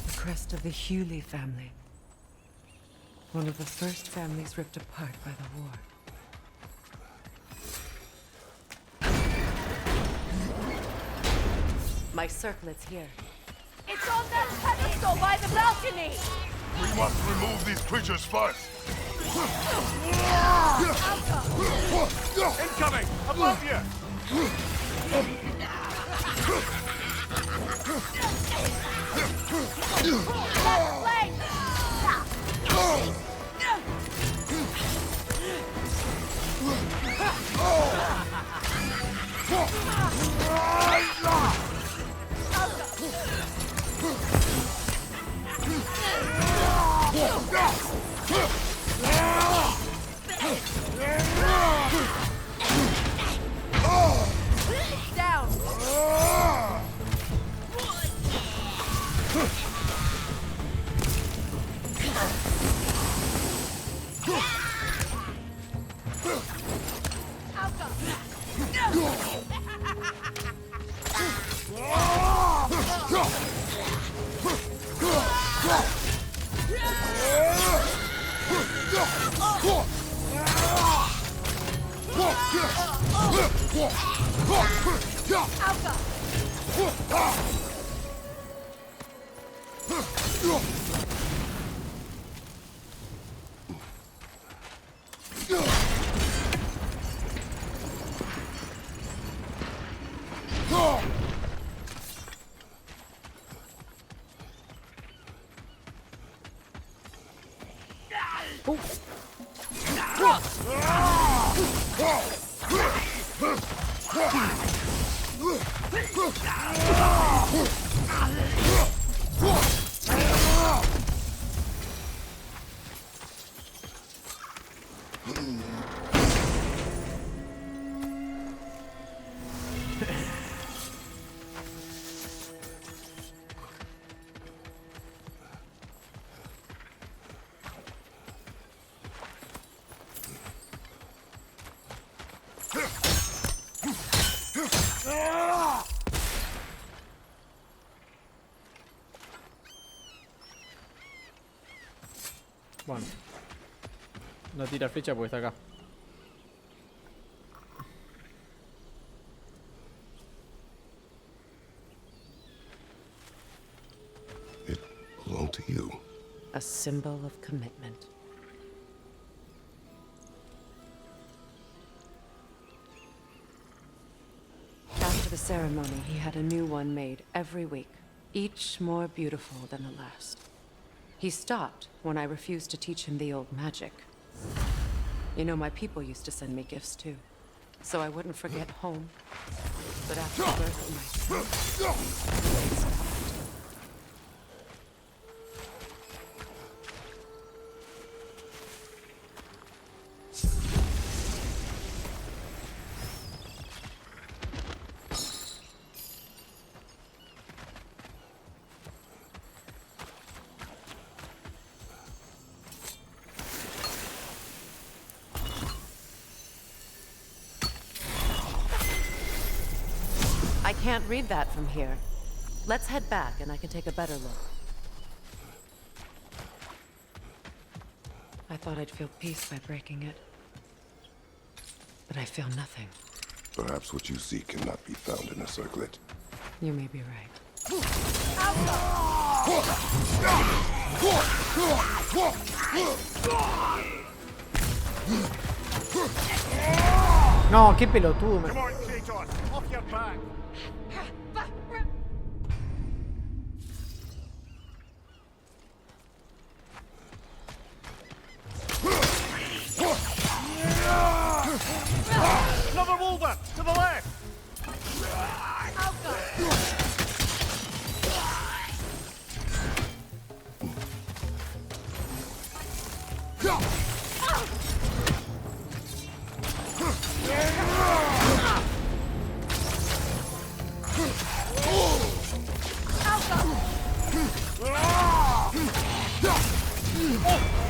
[SPEAKER 2] The crest of the Hewley family. One of the first families ripped apart by the war. My circlet's here.
[SPEAKER 4] It's on that pedestal by the balcony!
[SPEAKER 3] We must remove these creatures first.
[SPEAKER 6] Incoming! Above you!
[SPEAKER 4] Left leg! Down!
[SPEAKER 1] Bueno. No tira flecha porque está acá.
[SPEAKER 3] It belonged to you.
[SPEAKER 2] A symbol of commitment. After the ceremony, he had a new one made every week, each more beautiful than the last. He stopped when I refused to teach him the old magic. You know, my people used to send me gifts too, so I wouldn't forget home. But after the birth of my son, they stopped. I can't read that from here. Let's head back and I can take a better look. I thought I'd feel peace by breaking it. But I feel nothing.
[SPEAKER 3] Perhaps what you seek cannot be found in a circlet.
[SPEAKER 2] You may be right.
[SPEAKER 1] No, qué pelotudo.
[SPEAKER 6] Come on, Kratos, off your back. Another boulder to the left.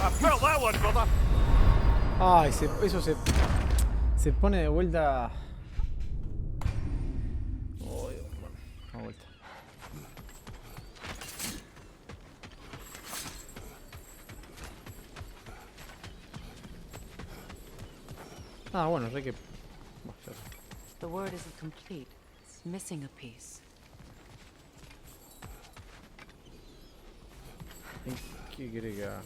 [SPEAKER 6] I felt that one, brother.
[SPEAKER 1] Ay, eso se pone de vuelta. Oh, Dios, bueno, a vuelta. Ah, bueno, sé que.
[SPEAKER 2] The word isn't complete. It's missing a piece.
[SPEAKER 1] ¿Qué quiere que haga?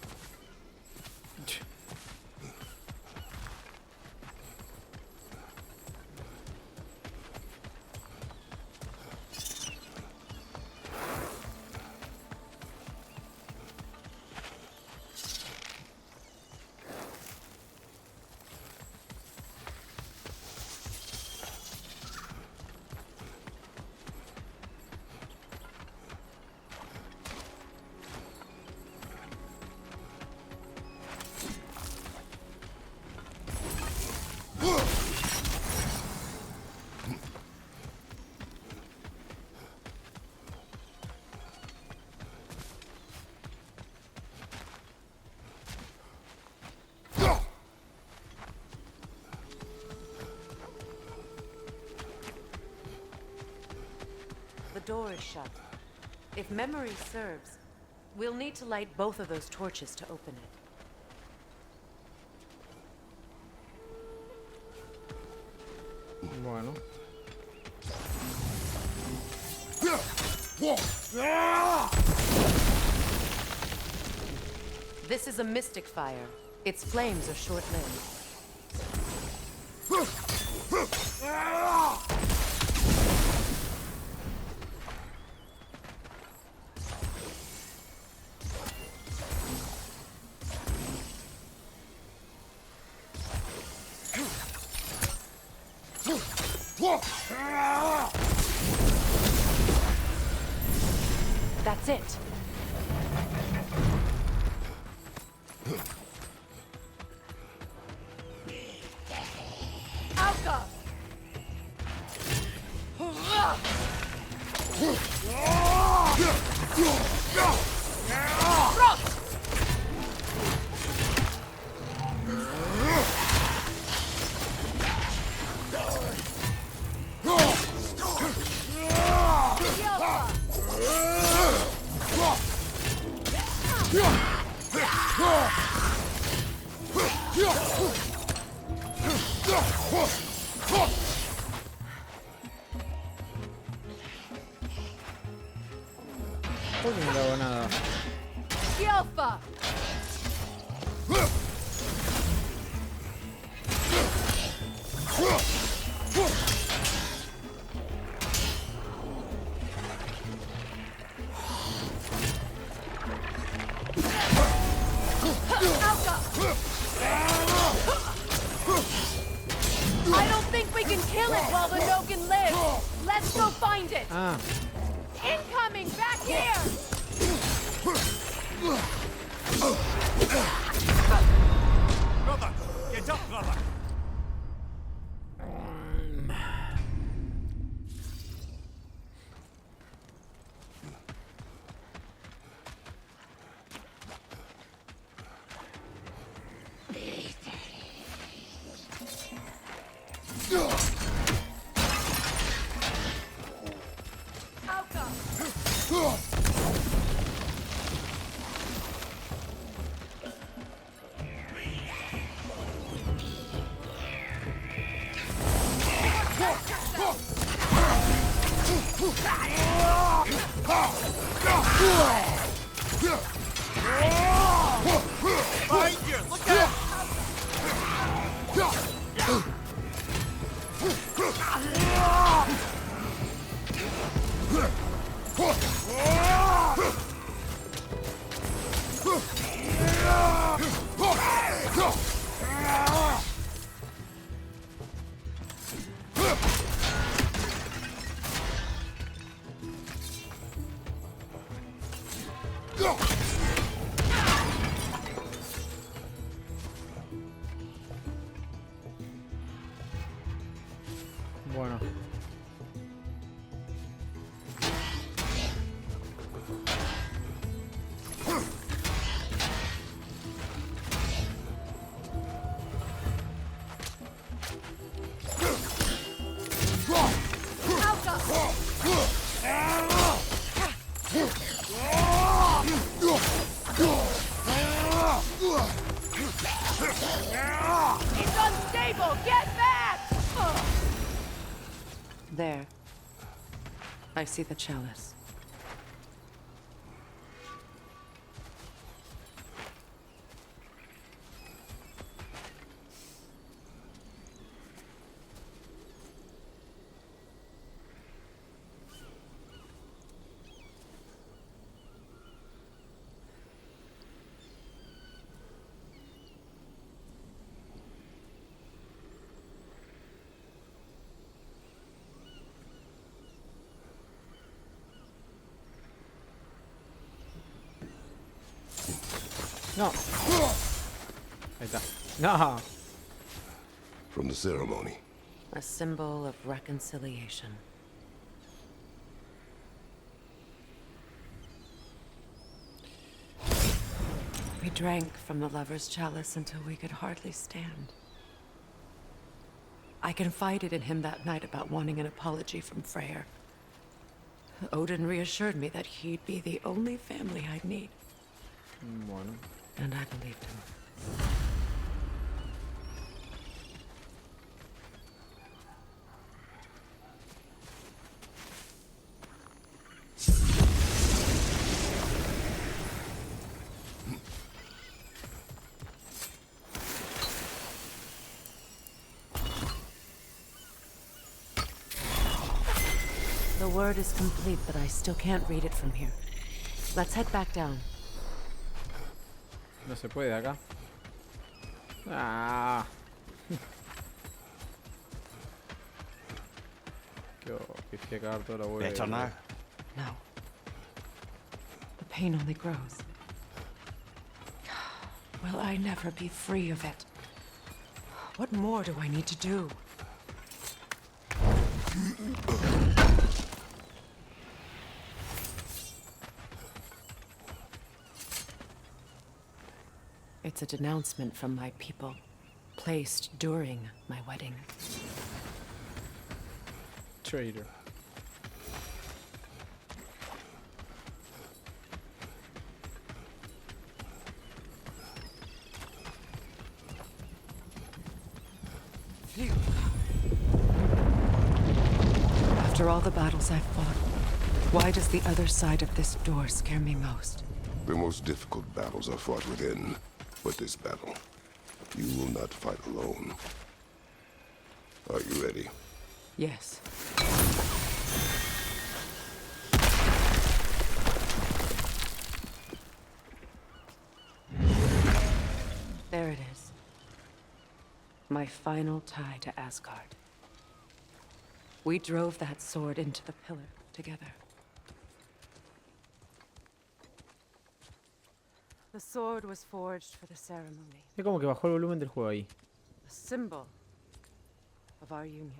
[SPEAKER 2] The door is shut. If memory serves, we'll need to light both of those torches to open it.
[SPEAKER 1] Bueno.
[SPEAKER 2] This is a mystic fire. Its flames are short-lived. That's it.
[SPEAKER 4] Alka!
[SPEAKER 1] ¿Por qué no le hago nada?
[SPEAKER 4] Alpha! I don't think we can kill it while the Nogan lives. Let's go find it.
[SPEAKER 1] Ah,
[SPEAKER 4] Incoming, back here.
[SPEAKER 6] Brother, get up, brother.
[SPEAKER 1] Bueno.
[SPEAKER 4] It's unstable! Get back!
[SPEAKER 2] There. I see the chalice.
[SPEAKER 1] No. Ahí está. No.
[SPEAKER 3] From the ceremony.
[SPEAKER 2] A symbol of reconciliation. We drank from the lover's chalice until we could hardly stand. I confided in him that night about wanting an apology from Freya. Odin reassured me that he'd be the only family I'd need.
[SPEAKER 1] Bueno.
[SPEAKER 2] And I believed him. The word is complete, but I still can't read it from here. Let's head back down.
[SPEAKER 1] No se puede acá. Ah. Que fui a cagar toda la vuelta.
[SPEAKER 9] Better now.
[SPEAKER 2] No. The pain only grows. Will I never be free of it? What more do I need to do? It's a denouncement from my people, placed during my wedding.
[SPEAKER 1] Traitor.
[SPEAKER 2] After all the battles I've fought, why does the other side of this door scare me most?
[SPEAKER 3] The most difficult battles are fought within. But this battle, you will not fight alone. Are you ready?
[SPEAKER 2] Yes. There it is. My final tie to Asgard. We drove that sword into the pillar together. The sword was forged for the ceremony.
[SPEAKER 1] Es como que bajó el volumen del juego ahí.
[SPEAKER 2] A symbol of our union.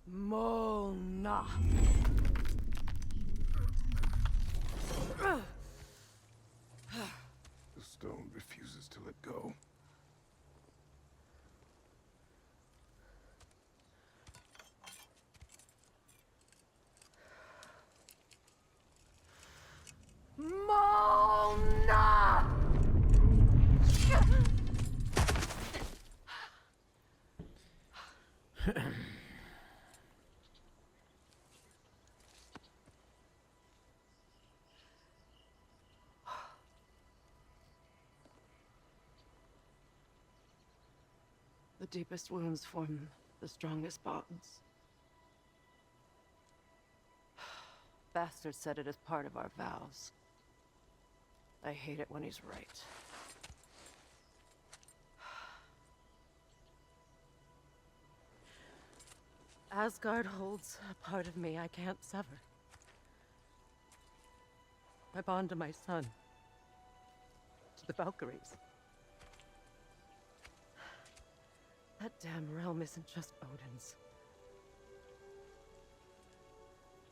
[SPEAKER 2] Mona.
[SPEAKER 3] The stone refuses to let go.
[SPEAKER 2] Mona! The deepest wounds form the strongest bonds. Bastard said it as part of our vows. I hate it when he's right. Asgard holds a part of me I can't sever. I bond to my son, to the Valkyries. That damn realm isn't just Odin's.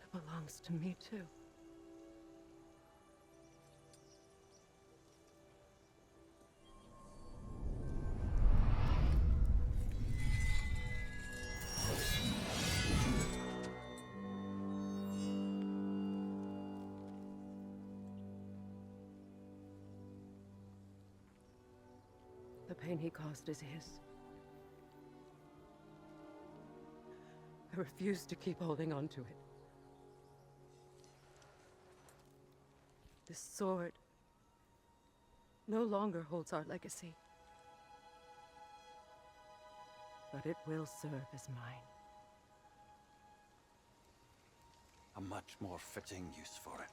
[SPEAKER 2] It belongs to me too. The pain he caused is his. I refuse to keep holding on to it. This sword no longer holds our legacy. But it will serve as mine.
[SPEAKER 9] A much more fitting use for it.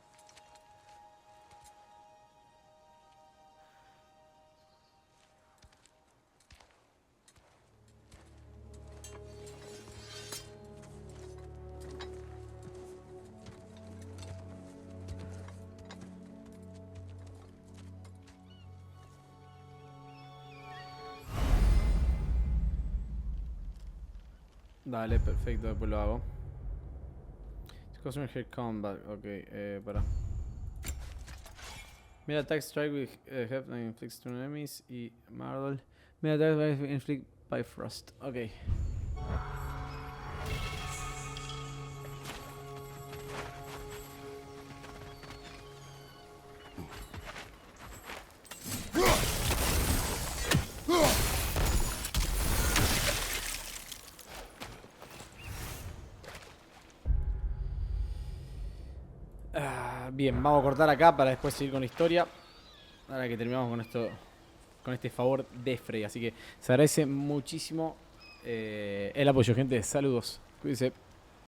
[SPEAKER 1] Dale, perfecto, después lo hago. Customer here combat, ok, para. Mira attack strike with health and inflicts to enemies y Marvel. Mira attack inflict by frost, ok. Bien, vamos a cortar acá para después seguir con la historia. Ahora que terminamos con esto, con este favor de Freya. Así que se agradece muchísimo el apoyo, gente. Saludos. Cuídense.